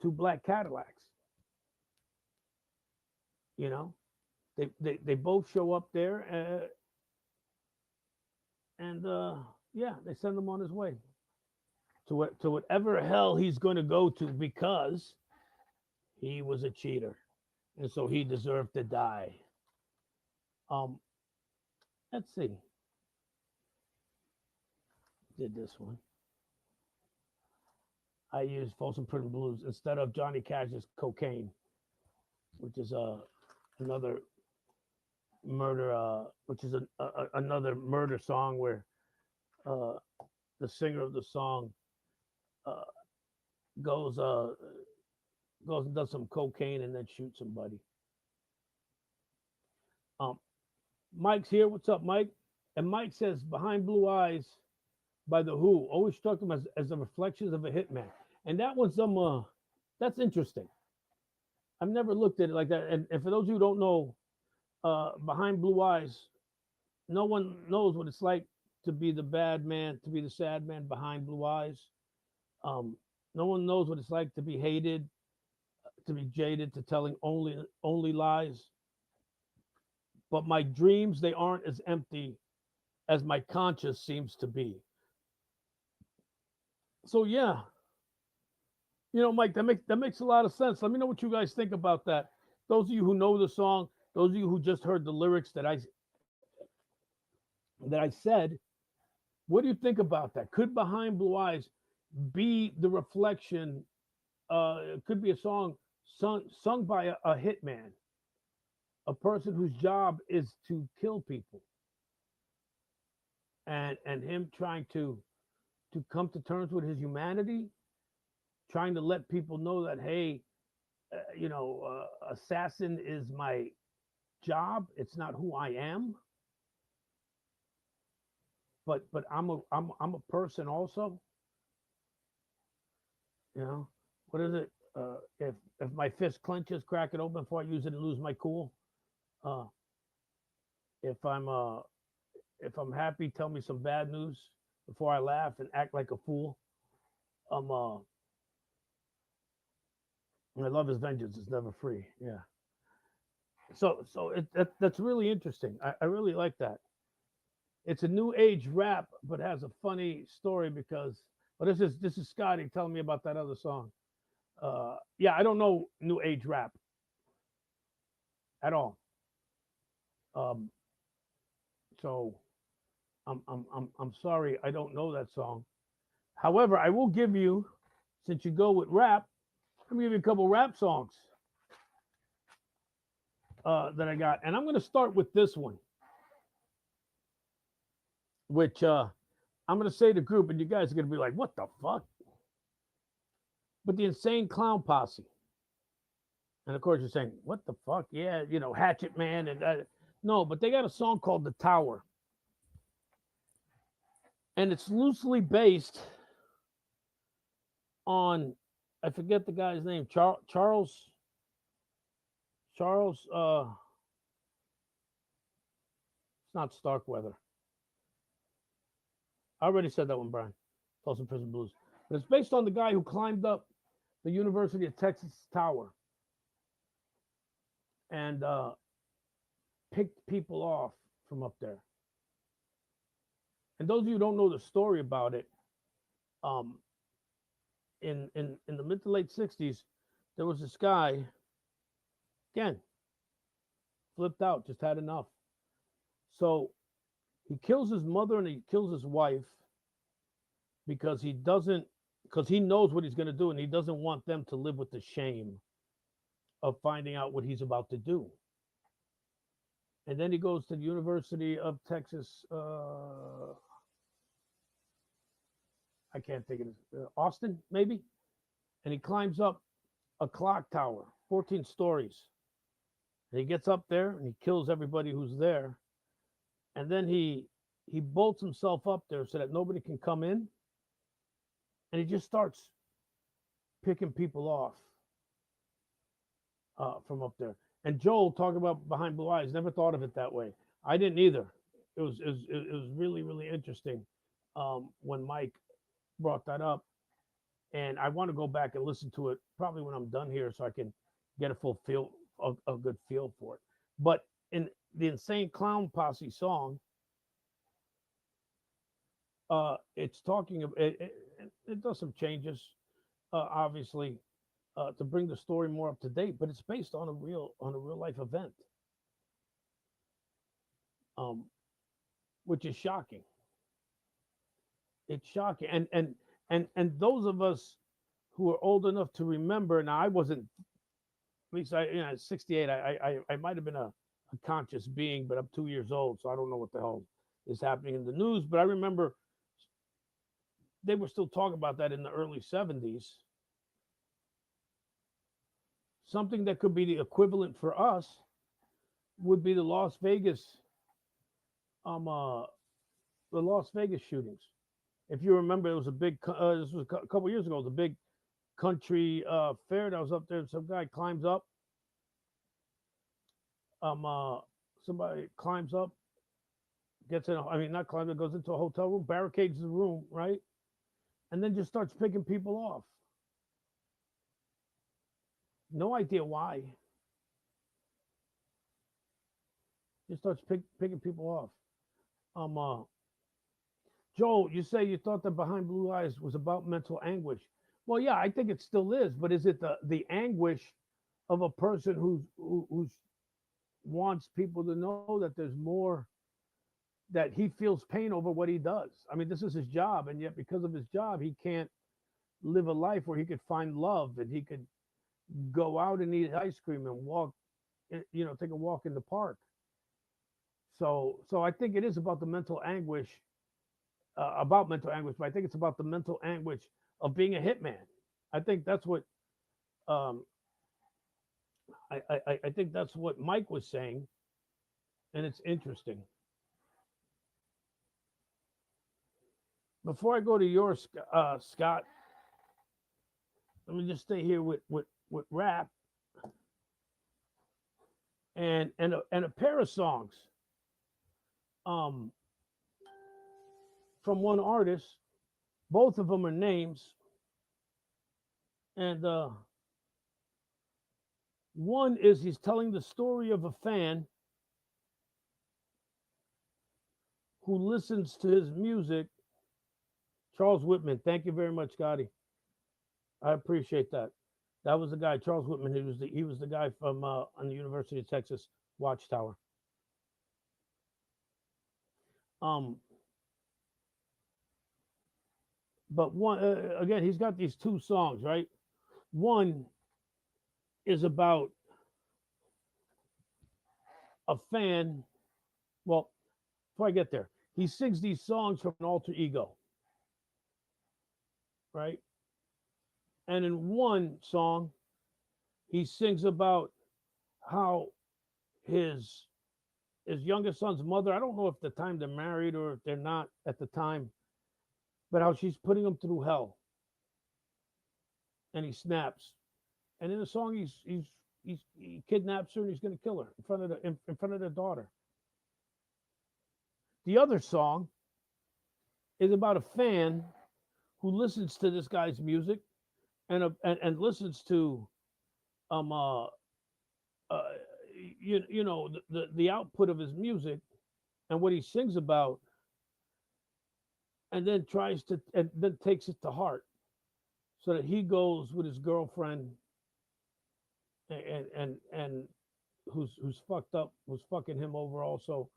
two black Cadillacs. You know, they both show up there, and yeah, they send him on his way to whatever hell he's going to go to because he was a cheater, and so he deserved to die. Um, let's see. Did this one. I used Folsom Prison Blues instead of Johnny Cash's Cocaine, which is another murder, which is another murder song where uh, the singer of the song uh, goes goes and does some cocaine and then shoots somebody. Um, Mike's here. What's up, Mike? And Mike says, "Behind Blue Eyes" by the Who always struck him as the reflections of a hitman, and that was some. That's interesting. I've never looked at it like that. And for those who don't know, Behind Blue Eyes, no one knows what it's like to be the bad man, to be the sad man behind blue eyes. Um, no one knows what it's like to be hated, to be jaded, to telling only lies. But my dreams, they aren't as empty as my conscience seems to be. So yeah, Mike, that makes a lot of sense. Let me know what you guys think about that. Those of you who know the song, those of you who just heard the lyrics that I said, what do you think about that? Could Behind Blue Eyes be the reflection? It could be a song sung by a hitman, a person whose job is to kill people, and him trying to come to terms with his humanity, trying to let people know that hey, assassin is my job. It's not who I am, but I'm a person also. You know, what is it? if my fist clenches, crack it open before I use it and lose my cool. Uh, if I'm uh, if I'm happy, tell me some bad news before I laugh and act like a fool. Um, uh, my love is vengeance is never free. Yeah. That's really interesting. I really like that. It's a new age rap, but has a funny story because. Well, this is Scotty telling me about that other song. Yeah, I don't know new age rap at all. Um, so I'm sorry, I don't know that song. However, I will give you, since you go with rap, let me give you a couple rap songs that I got, and I'm going to start with this one, which I'm going to say the group, and you guys are going to be like, "What the fuck?" But the Insane Clown Posse, and of course you're saying, "What the fuck?" Yeah, Hatchet Man, and no, but they got a song called "The Tower," and it's loosely based on, I forget the guy's name, Charles. It's not Starkweather. I already said that one, Brian. Tulsa Prison Blues. But it's based on the guy who climbed up the University of Texas Tower and picked people off from up there. And those of you who don't know the story about it, um, in the mid to late 60s, there was this guy, again, flipped out, just had enough. So he kills his mother and he kills his wife because he knows what he's going to do and he doesn't want them to live with the shame of finding out what he's about to do. And then he goes to the University of Texas. I can't think of it. Austin, maybe. And he climbs up a clock tower, 14 stories. And he gets up there and he kills everybody who's there. And then he bolts himself up there so that nobody can come in. And he just starts picking people off from up there. And Joel, talking about Behind Blue Eyes, never thought of it that way. I didn't either. It was really, really interesting when Mike brought that up. And I want to go back and listen to it probably when I'm done here so I can get a full feel, a good feel for it. But in the Insane Clown Posse song, it's talking about it does some changes, obviously, to bring the story more up to date, but it's based on a real life event, um, which is shocking. It's shocking, and those of us who are old enough to remember. Now, I wasn't. At least at 68, I might have been a conscious being, but I'm 2 years old, so I don't know what the hell is happening in the news. But I remember they were still talking about that in the early 70s. Something that could be the equivalent for us would be um uh the Las Vegas shootings. If you remember, it was a big. This was a couple years ago. It was a big country fair that was up there. Some guy climbs up. Um, uh, Somebody climbs up, gets in. I mean, not climbs. It goes into a hotel room, barricades the room, right, and then just starts picking people off. No idea why. Just starts picking people off. Um, uh, Joel, you say you thought that Behind Blue Eyes was about mental anguish. Well, yeah, I think it still is, but is it the anguish of a person who's wants people to know that there's more, that he feels pain over what he does? I mean, this is his job, and yet because of his job, he can't live a life where he could find love and he could go out and eat ice cream and walk, take a walk in the park. So I think it is about the mental anguish, but I think it's about the mental anguish of being a hitman. I think that's what um, I think that's what Mike was saying, and it's interesting. Before I go to yours, Scott, let me just stay here with rap and a pair of songs um from one artist. Both of them are names, and one is he's telling the story of a fan who listens to his music. Charles Whitman, thank you very much, Scotty. I appreciate that. That was the guy, Charles Whitman. He was the guy from on the University of Texas Watchtower. Um, but one again, he's got these two songs, right? One is about a fan. Well, before I get there, he sings these songs from an alter ego, right? And in one song, he sings about how his his youngest son's mother, I don't know if the time they're married or if they're not at the time, but how she's putting him through hell, and he snaps. And in the song, he kidnaps her and he's going to kill her in front of their daughter. The other song is about a fan who listens to this guy's music and listens to um uh, uh the output of his music and what he sings about, and then tries to and then takes it to heart, so that he goes with his girlfriend and who's fucked up, who's fucking him over also,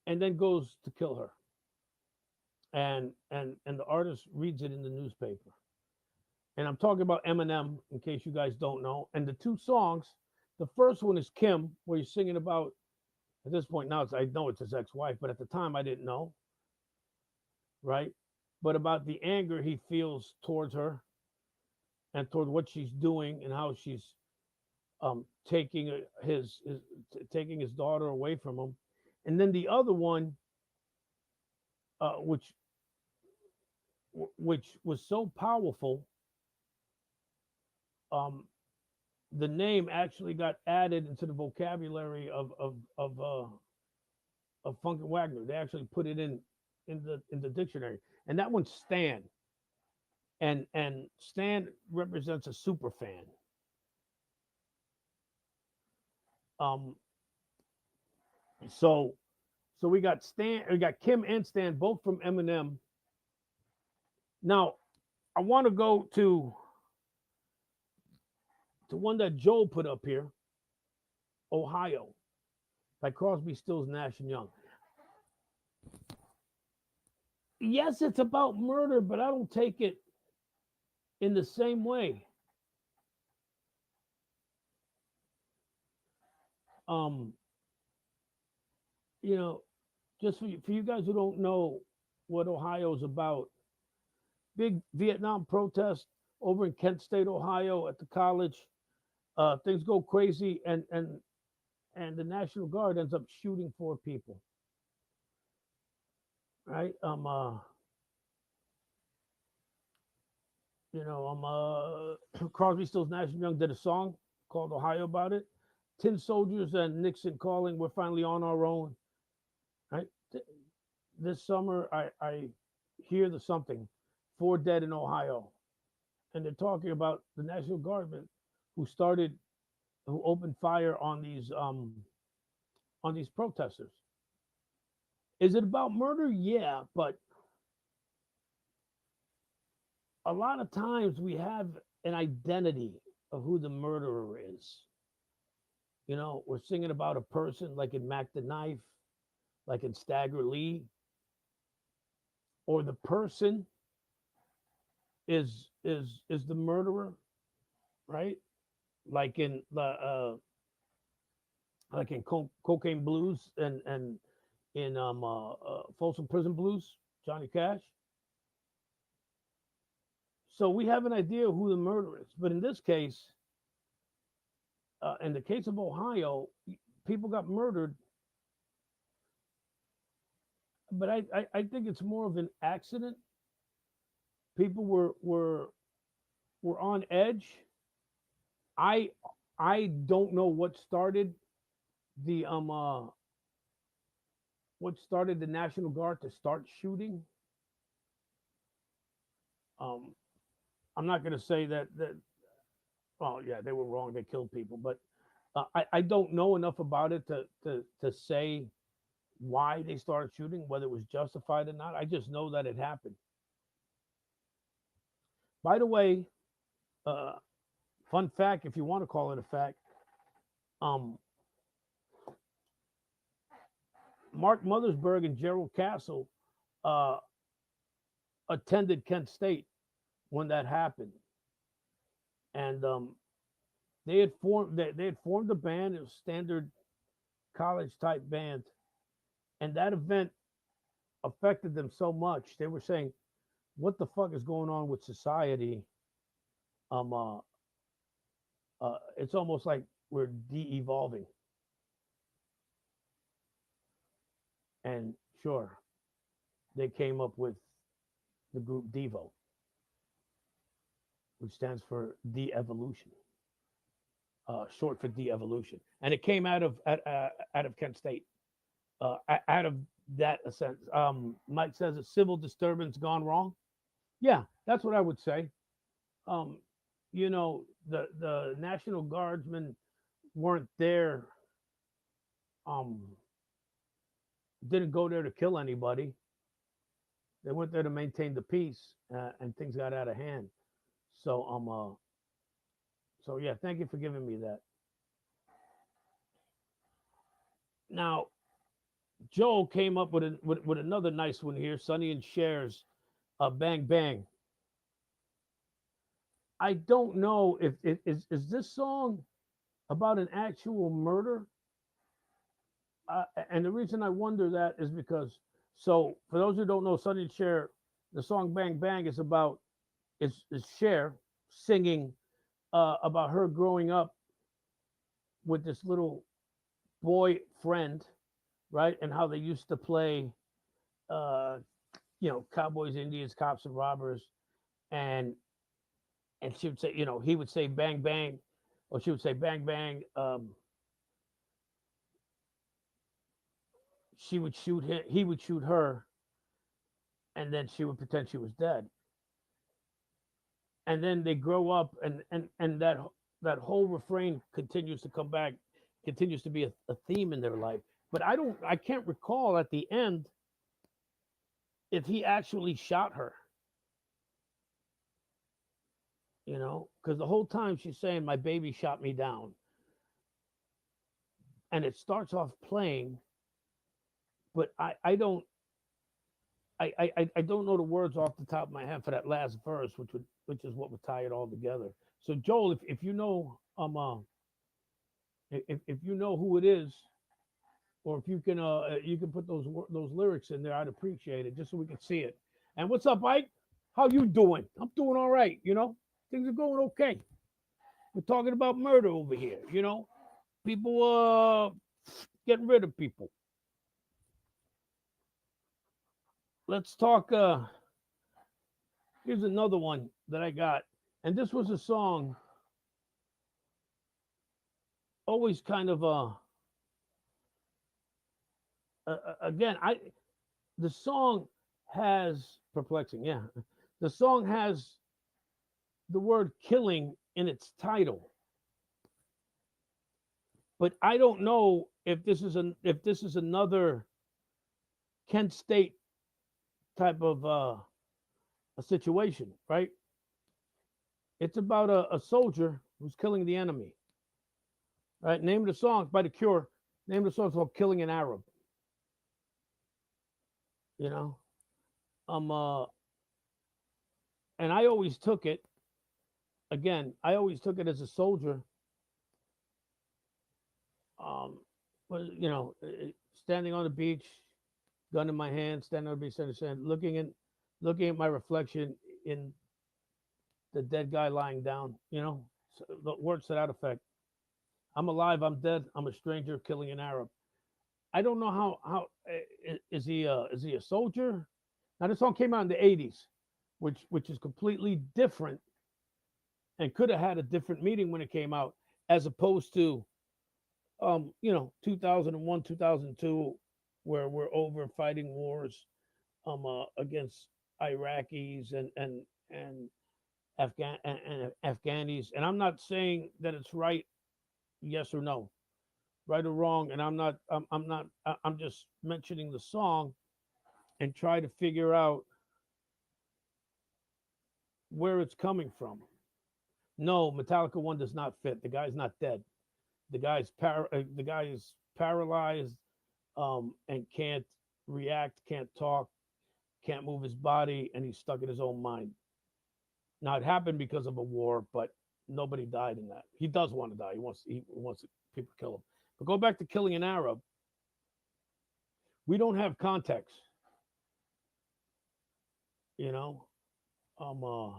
and then goes to kill her. And the artist reads it in the newspaper. And I'm talking about Eminem, in case you guys don't know. And the two songs, the first one is Kim, where he's singing about, at this point now, I know it's his ex-wife, but at the time I didn't know, right? But about the anger he feels towards her and toward what she's doing and how she's taking taking his daughter away from him. And then the other one, uh, which which was so powerful, um, the name actually got added into the vocabulary of Funk and Wagner. They actually put it in the dictionary, and that one's Stan. And Stan represents a super fan. Um, so we got Kim and Stan both from Eminem. Now I want to go to one that Joel put up here, Ohio, by Crosby, Stills, Nash and Young. Yes, it's about murder, but I don't take it in the same way. Um, you know, just for you guys who don't know what Ohio is about, big Vietnam protest over in Kent State, Ohio, at the college. Things go crazy, and the National Guard ends up shooting four people. Right? Crosby, Stills, Nash and Young did a song called Ohio about it. Tin Soldiers and Nixon calling. We're finally on our own. Right? This summer, I hear the something. Four dead in Ohio, and they're talking about the National Guardmen who opened fire on these protesters. Is it about murder? Yeah, but a lot of times we have an identity of who the murderer is. We're singing about a person like in Mac the Knife, like in Stagger Lee, or the person is the murderer, right? Like in the Cocaine Blues and in Folsom Prison Blues, Johnny Cash. So we have an idea of who the murderer is, but in this case, in the case of Ohio, people got murdered, but I think it's more of an accident. People were were on edge. I I don't know the um uh what started the National Guard to start shooting. Um, I'm not going to say that. Well, yeah, they were wrong. They killed people, but I don't know enough about it to say why they started shooting, whether it was justified or not. I just know that it happened. By the way, uh, fun fact, if you want to call it a fact, um, Mark Mothersbaugh and Gerald Castle uh, attended Kent State when that happened, and they had formed a band. It was standard college type band, and that event affected them so much. They were saying, "What the fuck is going on with society?" Um, uh, it's almost like we're de-evolving. And sure, they came up with the group Devo, which stands for de-evolution, short for de-evolution, and it came out of Kent State, out of that sense. Mike says a civil disturbance gone wrong. Yeah, that's what I would say. Um, the National Guardsmen weren't there. Um, didn't go there to kill anybody. They went there to maintain the peace, and things got out of hand. So so yeah, thank you for giving me that. Now, Joel came up with another nice one here. Sonny and Cher's "Bang Bang." I don't know if is this song about an actual murder, and the reason I wonder that is because, so for those who don't know, Sonny and Cher, the song "Bang Bang" is about is Cher singing about her growing up with this little boy friend, right, and how they used to play, uh, cowboys, Indians, cops, and robbers, and she would say, he would say "bang bang," or she would say "bang bang." She would shoot him, he would shoot her, and then she would pretend she was dead. And then they grow up, and that whole refrain continues to come back, continues to be a theme in their life. But I can't recall at the end if he actually shot her, because the whole time she's saying my baby shot me down, and it starts off playing, but I don't know the words off the top of my head for that last verse, which is what would tie it all together. So Joel, if you know if you know who it is, or if you can put those lyrics in there, I'd appreciate it just so we can see it. And what's up, Ike? How you doing? I'm doing all right. Things are going okay. We're talking about murder over here. People getting rid of people. Let's talk. Here's another one that I got, and this was a song. Always kind of again, the song has perplexing. Yeah, the song has the word killing in its title, but I don't know if this is another Kent State type of a situation, right? It's about a soldier who's killing the enemy. Right? Name of the song by The Cure. Name of the song is called "Killing an Arab." You know, um, uh, and I always took it again. I always took it as a soldier. Um, standing on the beach, gun in my hand, standing on the beach, sand, looking at my reflection in the dead guy lying down. So the words to that effect. I'm alive. I'm dead. I'm a stranger killing an Arab. I don't know how is he a soldier? Now this song came out in the '80s, which is completely different and could have had a different meaning when it came out, as opposed to 2001, 2002, where we're over fighting wars against Iraqis and and Afghanis. And I'm not saying that it's right, yes or no, right or wrong. And I'm just mentioning the song and try to figure out where it's coming from. No, Metallica one does not fit. The guy's not dead. The guy is paralyzed, and can't react, can't talk, can't move his body, and he's stuck in his own mind. Now it happened because of a war, but nobody died in that. He does want to die. He wants people to kill him. But go back to killing an Arab. We don't have context, you know. Um, uh,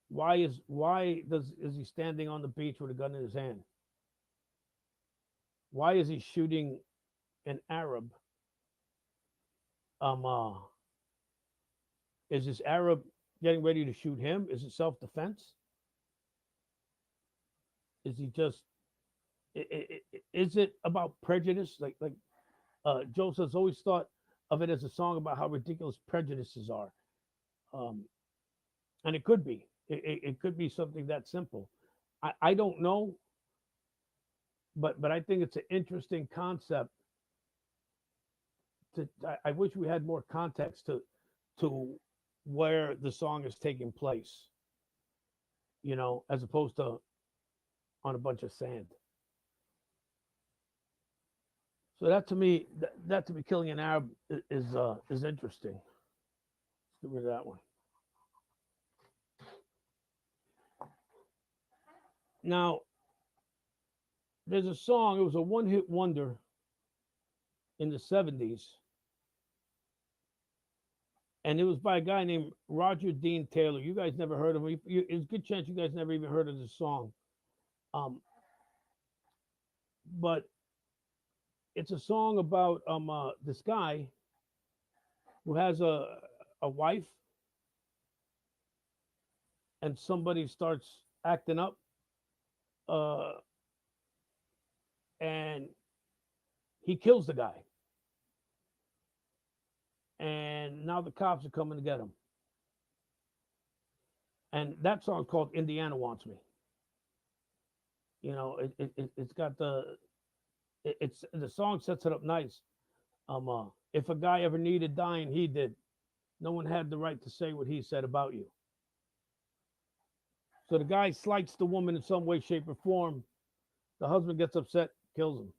why is he standing on the beach with a gun in his hand? Why is he shooting an Arab? Um, uh, is this Arab getting ready to shoot him? Is it self-defense? Is he just? Is it about prejudice? Joseph's always thought of it as a song about how ridiculous prejudices are, um, and it could be. It could be something that simple. I don't know, but I think it's an interesting concept. I wish we had more context to where the song is taking place, as opposed to on a bunch of sand. So that to me, killing an Arab is interesting. Let's get rid of that one. Now, there's a song. It was a one-hit wonder in the '70s, and it was by a guy named Roger Dean Taylor. You guys never heard of him. It's a good chance you guys never even heard of this song. Um, but it's a song about this guy who has a wife, and somebody starts acting up, uh, and he kills the guy, and now the cops are coming to get him. And that song's called "Indiana Wants Me." It's got it's the song sets it up nice. If a guy ever needed dying, he did. No one had the right to say what he said about you. So the guy slights the woman in some way, shape, or form. The husband gets upset, kills him.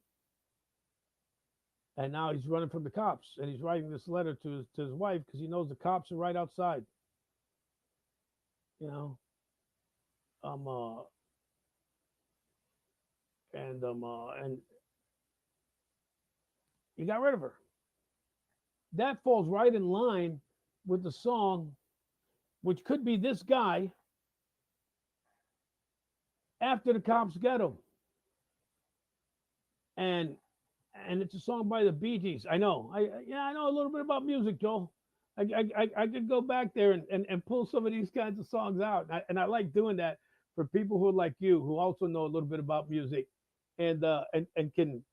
And now he's running from the cops, and he's writing this letter to his wife because he knows the cops are right outside. You know, um, uh, and he got rid of her. That falls right in line with the song, which could be this guy after the cops get him. And it's a song by the Bee Gees. I know. I know a little bit about music, Joel. I could go back there and pull some of these kinds of songs out. And I like doing that for people who are like you, who also know a little bit about music and can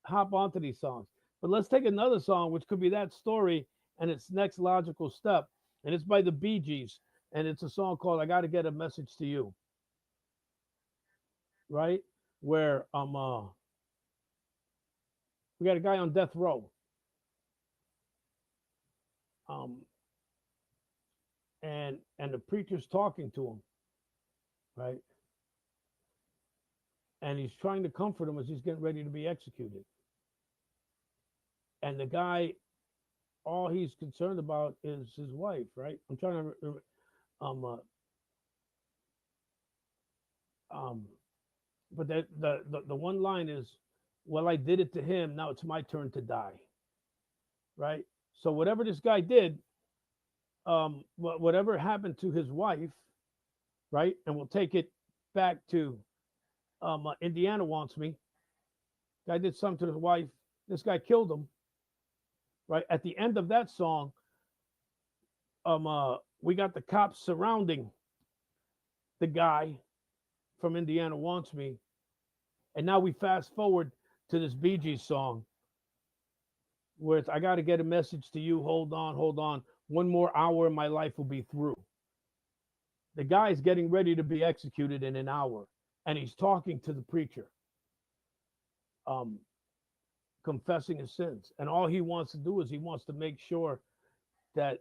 hop onto these songs. But let's take another song, which could be that story and its next logical step. And it's by the Bee Gees. And it's a song called I Gotta Get a Message to You. Right? Where we got a guy on death row. And the preacher's talking to him, right? And he's trying to comfort him as he's getting ready to be executed. And the guy, all he's concerned about is his wife, right? I'm trying to but the one line is, well, I did it to him, now it's my turn to die. Right? So whatever this guy did, whatever happened to his wife, right? And we'll take it back to Indiana Wants Me. Guy did something to his wife. This guy killed him. Right? At the end of that song, we got the cops surrounding the guy from Indiana Wants Me. And now we fast forward to this Bee Gees song where it's, I got to get a message to you. Hold on, hold on. One more hour and my life will be through. The guy's getting ready to be executed in an hour, and he's talking to the preacher, um, confessing his sins. And all he wants to do is he wants to make sure that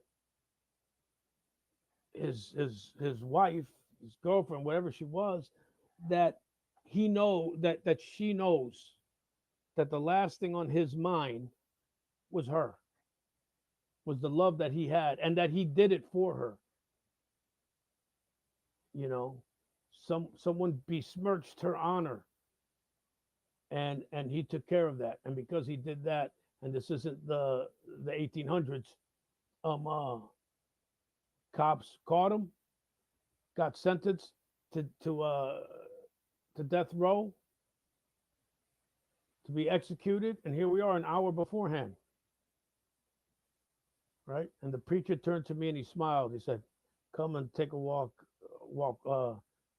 his wife, his girlfriend, whatever she was, that that she knows that the last thing on his mind was her, was the love that he had, and that he did it for her. You know, someone besmirched her honor, and he took care of that. And because he did that, and this isn't the 1800s, cops caught him, got sentenced to death row, to be executed, and here we are an hour beforehand, right? And the preacher turned to me and he smiled. He said, "Come and take a walk,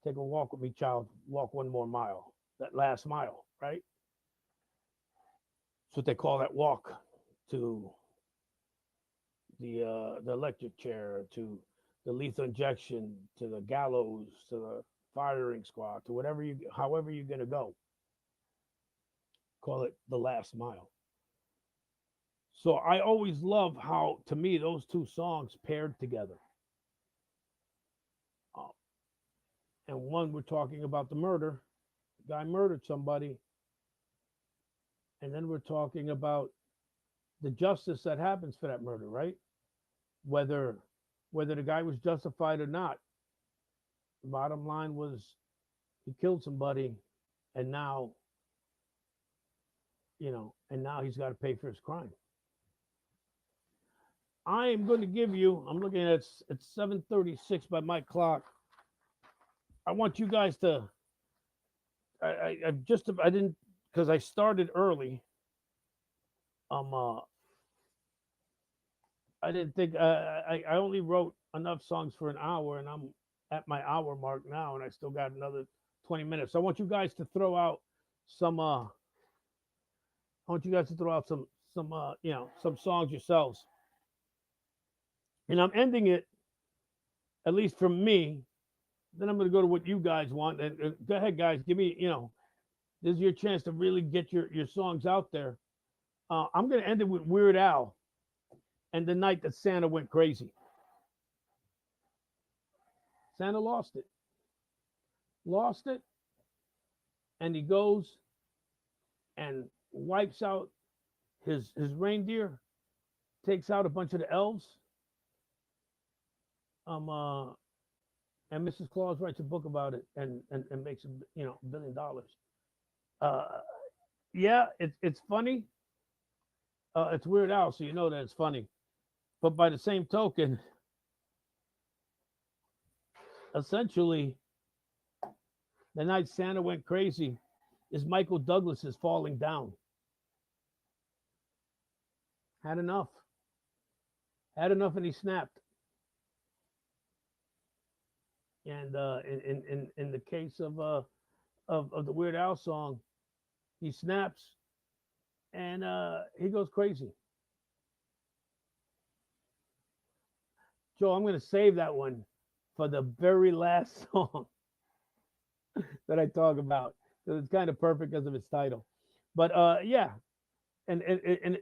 take a walk with me, child. Walk one more mile, that last mile, right?" That's what they call that walk to the electric chair, to the lethal injection, to the gallows, to the firing squad, to whatever however you're gonna go. Call it the last mile. So I always love how, to me, those two songs paired together. Uh, and one, we're talking about the murder. The guy murdered somebody. And then we're talking about the justice that happens for that murder, right? Whether the guy was justified or not. The bottom line was he killed somebody, and now, and now he's got to pay for his crime. I am going to give you, I'm looking at it's 7:36 by my clock. I want you guys to, I didn't, because I started early. I didn't think, I only wrote enough songs for an hour, and I'm at my hour mark now, and I still got another 20 minutes. So I want you guys to throw out some, some songs yourselves. And I'm ending it, at least from me. Then I'm going to go to what you guys want. And go ahead, guys. Give me, this is your chance to really get your songs out there. I'm going to end it with Weird Al and The Night That Santa Went Crazy. Santa lost it. Lost it. And he goes and wipes out his reindeer, takes out a bunch of the elves. And Mrs. Claus writes a book about it and makes $1 billion. Yeah, it's funny. It's Weird Al, so you know that it's funny. But by the same token, essentially, The Night Santa Went Crazy is Michael Douglas's Falling Down. Had enough. Had enough, and he snapped. And in the case of the Weird Al song, he snaps and he goes crazy. Joe, I'm going to save that one for the very last song that I talk about, because it's kind of perfect because of its title. But yeah, and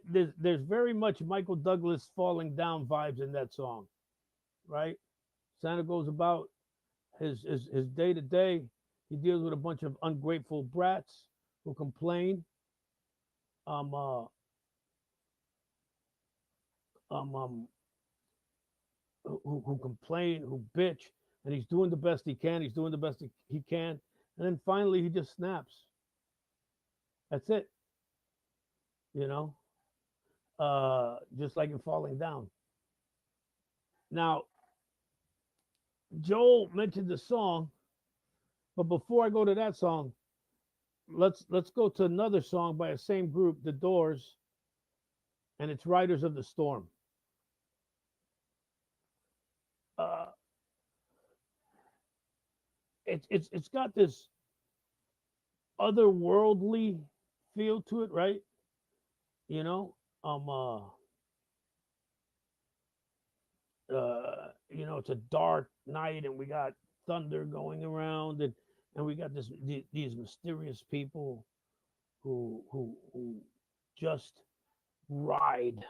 there's very much Michael Douglas Falling Down vibes in that song, right? Santa goes about his day to day. He deals with a bunch of ungrateful brats who complain, who complain, who bitch, and he's doing the best he can. He's doing the best he can, and then finally he just snaps. That's it. Just like in Falling Down. Now, Joel mentioned the song, but before I go to that song, let's go to another song by the same group, The Doors, and it's Riders of the Storm. it's got this otherworldly feel to it, right? You know, um, uh, it's a dark night, and we got thunder going around, and we got these mysterious people who just ride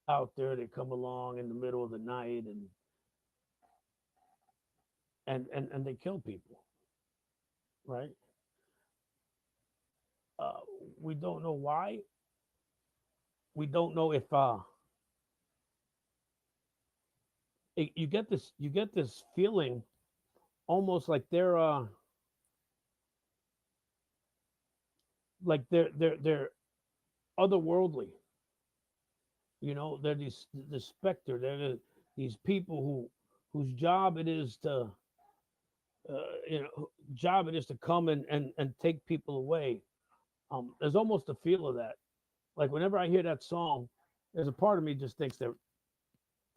out there. They come along in the middle of the night, and they kill people, right? Uh, we don't know why. We don't know if you get this feeling almost like they're otherworldly. They're the specter. These people whose uh, job it is to come and take people away. There's almost a feel of that. Like whenever I hear that song, there's a part of me just thinks they're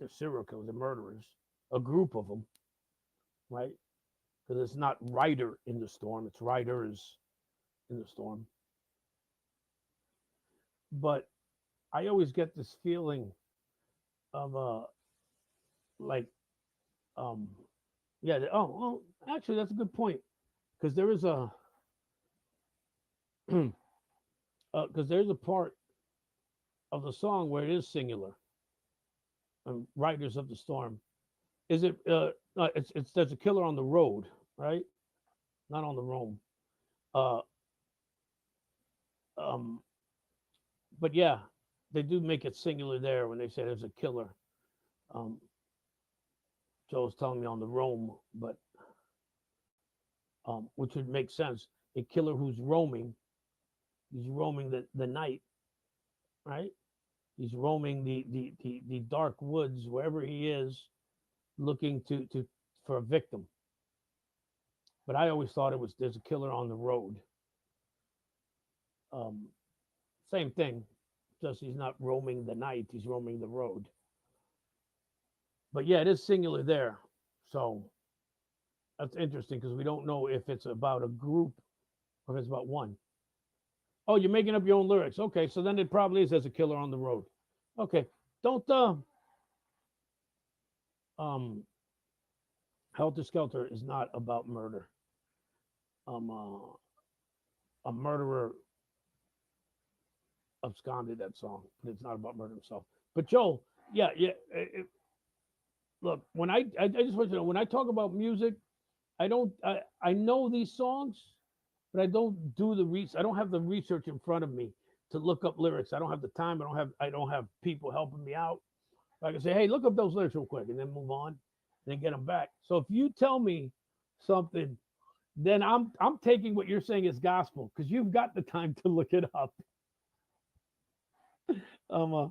serial killers, they're murderers, a group of them, right? Because it's not Rider in the storm, it's Riders in the storm. But I always get this feeling of like um yeah. Oh, well, actually, that's a good point because there is a because there's a part of the song where it is singular. Riders of the storm. Is it? It's there's a killer on the road, right? Not on the roam. Uh, um, but yeah, they do make it singular there when they say there's a killer. Um, Joe's telling me on the roam, but which would make sense. A killer who's roaming, he's roaming the night, right? He's roaming the dark woods wherever he is, looking to for a victim. But I always thought it was there's a killer on the road. Um, Same thing, just he's not roaming the night; he's roaming the road. But yeah, it is singular there, so that's interesting because we don't know if it's about a group or if it's about one. Oh, you're making up your own lyrics. Okay, so then it probably is as a killer on the road. Okay, don't um Helter Skelter is not about murder. A murderer absconded that song, but it's not about murder himself. But Joel, yeah, yeah. Look, when I just want you to know when I talk about music, I know these songs, but I don't do the research. I don't have the research in front of me to look up lyrics. I don't have the time. I don't have people helping me out. I can say, hey, look up those lyrics real quick, and then move on, and then get them back. So if you tell me something, then I'm taking what you're saying as gospel because you've got the time to look it up. Um, uh,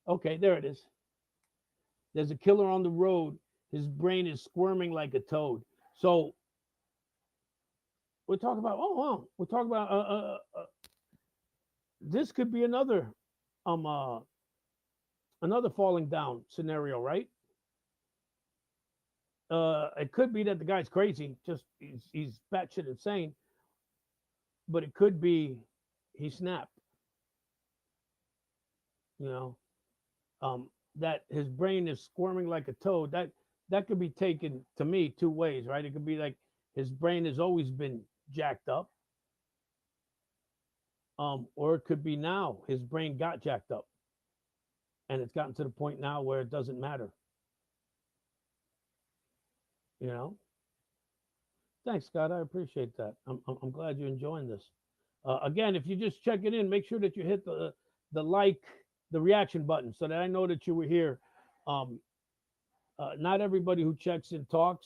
okay, there it is. There's a killer on the road. His brain is squirming like a toad. So we're talking about. Oh, wow. We're talking about. This could be um uh, another falling down scenario, right? It could be that the guy's crazy, just he's batshit insane, but it could be he snapped. You know, that his brain is squirming like a toad. That could be taken to me two ways, right? It could be like his brain has always been jacked up, or it could be now his brain got jacked up, and it's gotten to the point now where it doesn't matter. You know. Thanks, Scott. I appreciate that. I'm glad you're enjoying this. Again, if you just check it in, make sure that you hit the like, the reaction button, so that I know that you were here. Um, Not everybody who checks in talks,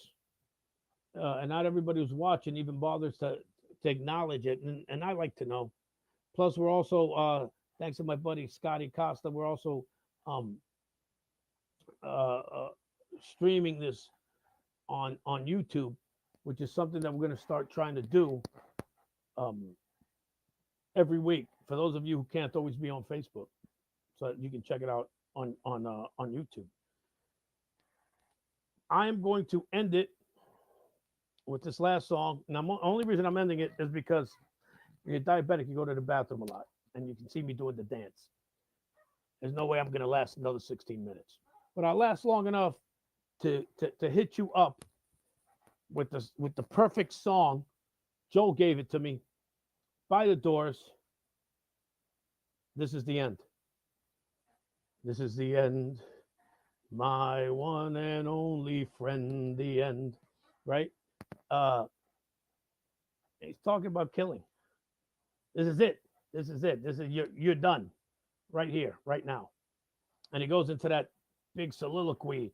and not everybody who's watching even bothers to acknowledge it, and I like to know. Plus, we're also thanks to my buddy Scotty Costa, we're also um, uh, streaming this on YouTube, which is something that we're going to start trying to do um, every week for those of you who can't always be on Facebook, so you can check it out on YouTube. I am going to end it with this last song. And the only reason I'm ending it is because when you're diabetic, you go to the bathroom a lot, and you can see me doing the dance. There's no way I'm going to last another 16 minutes, but I'll last long enough to hit you up with the perfect song. Joel gave it to me. By the Doors. This is the end. This is the end. My one and only friend, the end. Right? He's talking about killing. This is it. This is it. This is you're done right here, right now. And he goes into that big soliloquy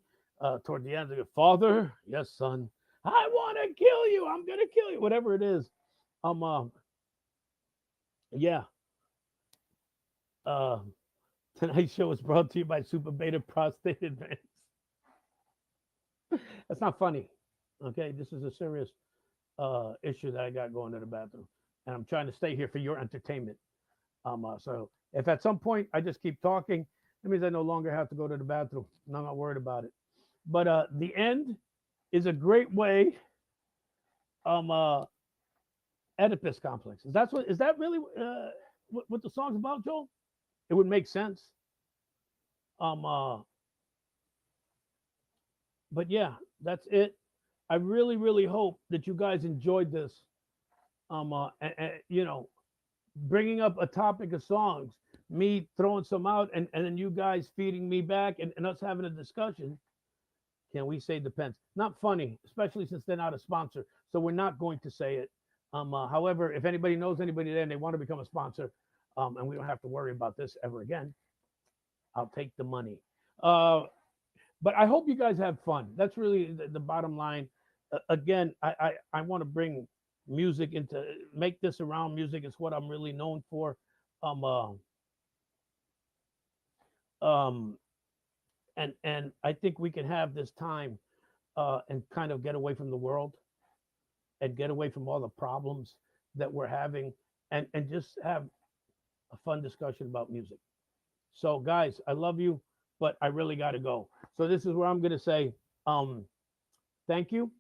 toward the end of it. Father, yes, son, I want to kill you. I'm gonna kill you. Whatever it is. Yeah. Uh, tonight's show is brought to you by Super Beta Prostate Advance. That's not funny. Okay, this is a serious issue that I got going to the bathroom, and I'm trying to stay here for your entertainment. So if at some point I just keep talking, that means I no longer have to go to the bathroom, and I'm not worried about it. But the end is a great way. Oedipus complex. Is that really what the song's about, Joel? It would make sense. But yeah, that's it. I really, really hope that you guys enjoyed this. You know, bringing up a topic of songs, me throwing some out, and then you guys feeding me back, and us having a discussion. Can we say depends? Not funny, especially since they're not a sponsor. So we're not going to say it. However, if anybody knows anybody there and they want to become a sponsor, and we don't have to worry about this ever again, I'll take the money. But I hope you guys have fun. That's really the bottom line. Again, I want to bring music make this around music. It's what I'm really known for. And I think we can have this time and kind of get away from the world and get away from all the problems that we're having and just have a fun discussion about music. So guys, I love you, but I really got to go. So this is where I'm going to say thank you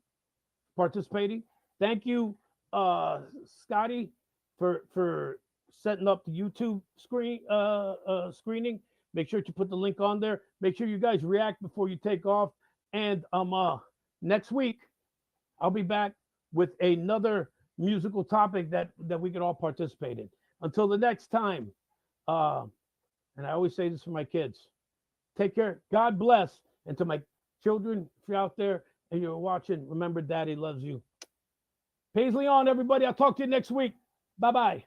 for participating. Thank you, Scotty, for setting up the YouTube screening. Make sure to put the link on there. Make sure you guys react before you take off. And next week, I'll be back with another musical topic that we can all participate in. Until the next time, and I always say this for my kids, take care. God bless. And to my children, if you're out there and you're watching, remember Daddy loves you. Paisley on, everybody. I'll talk to you next week. Bye-bye.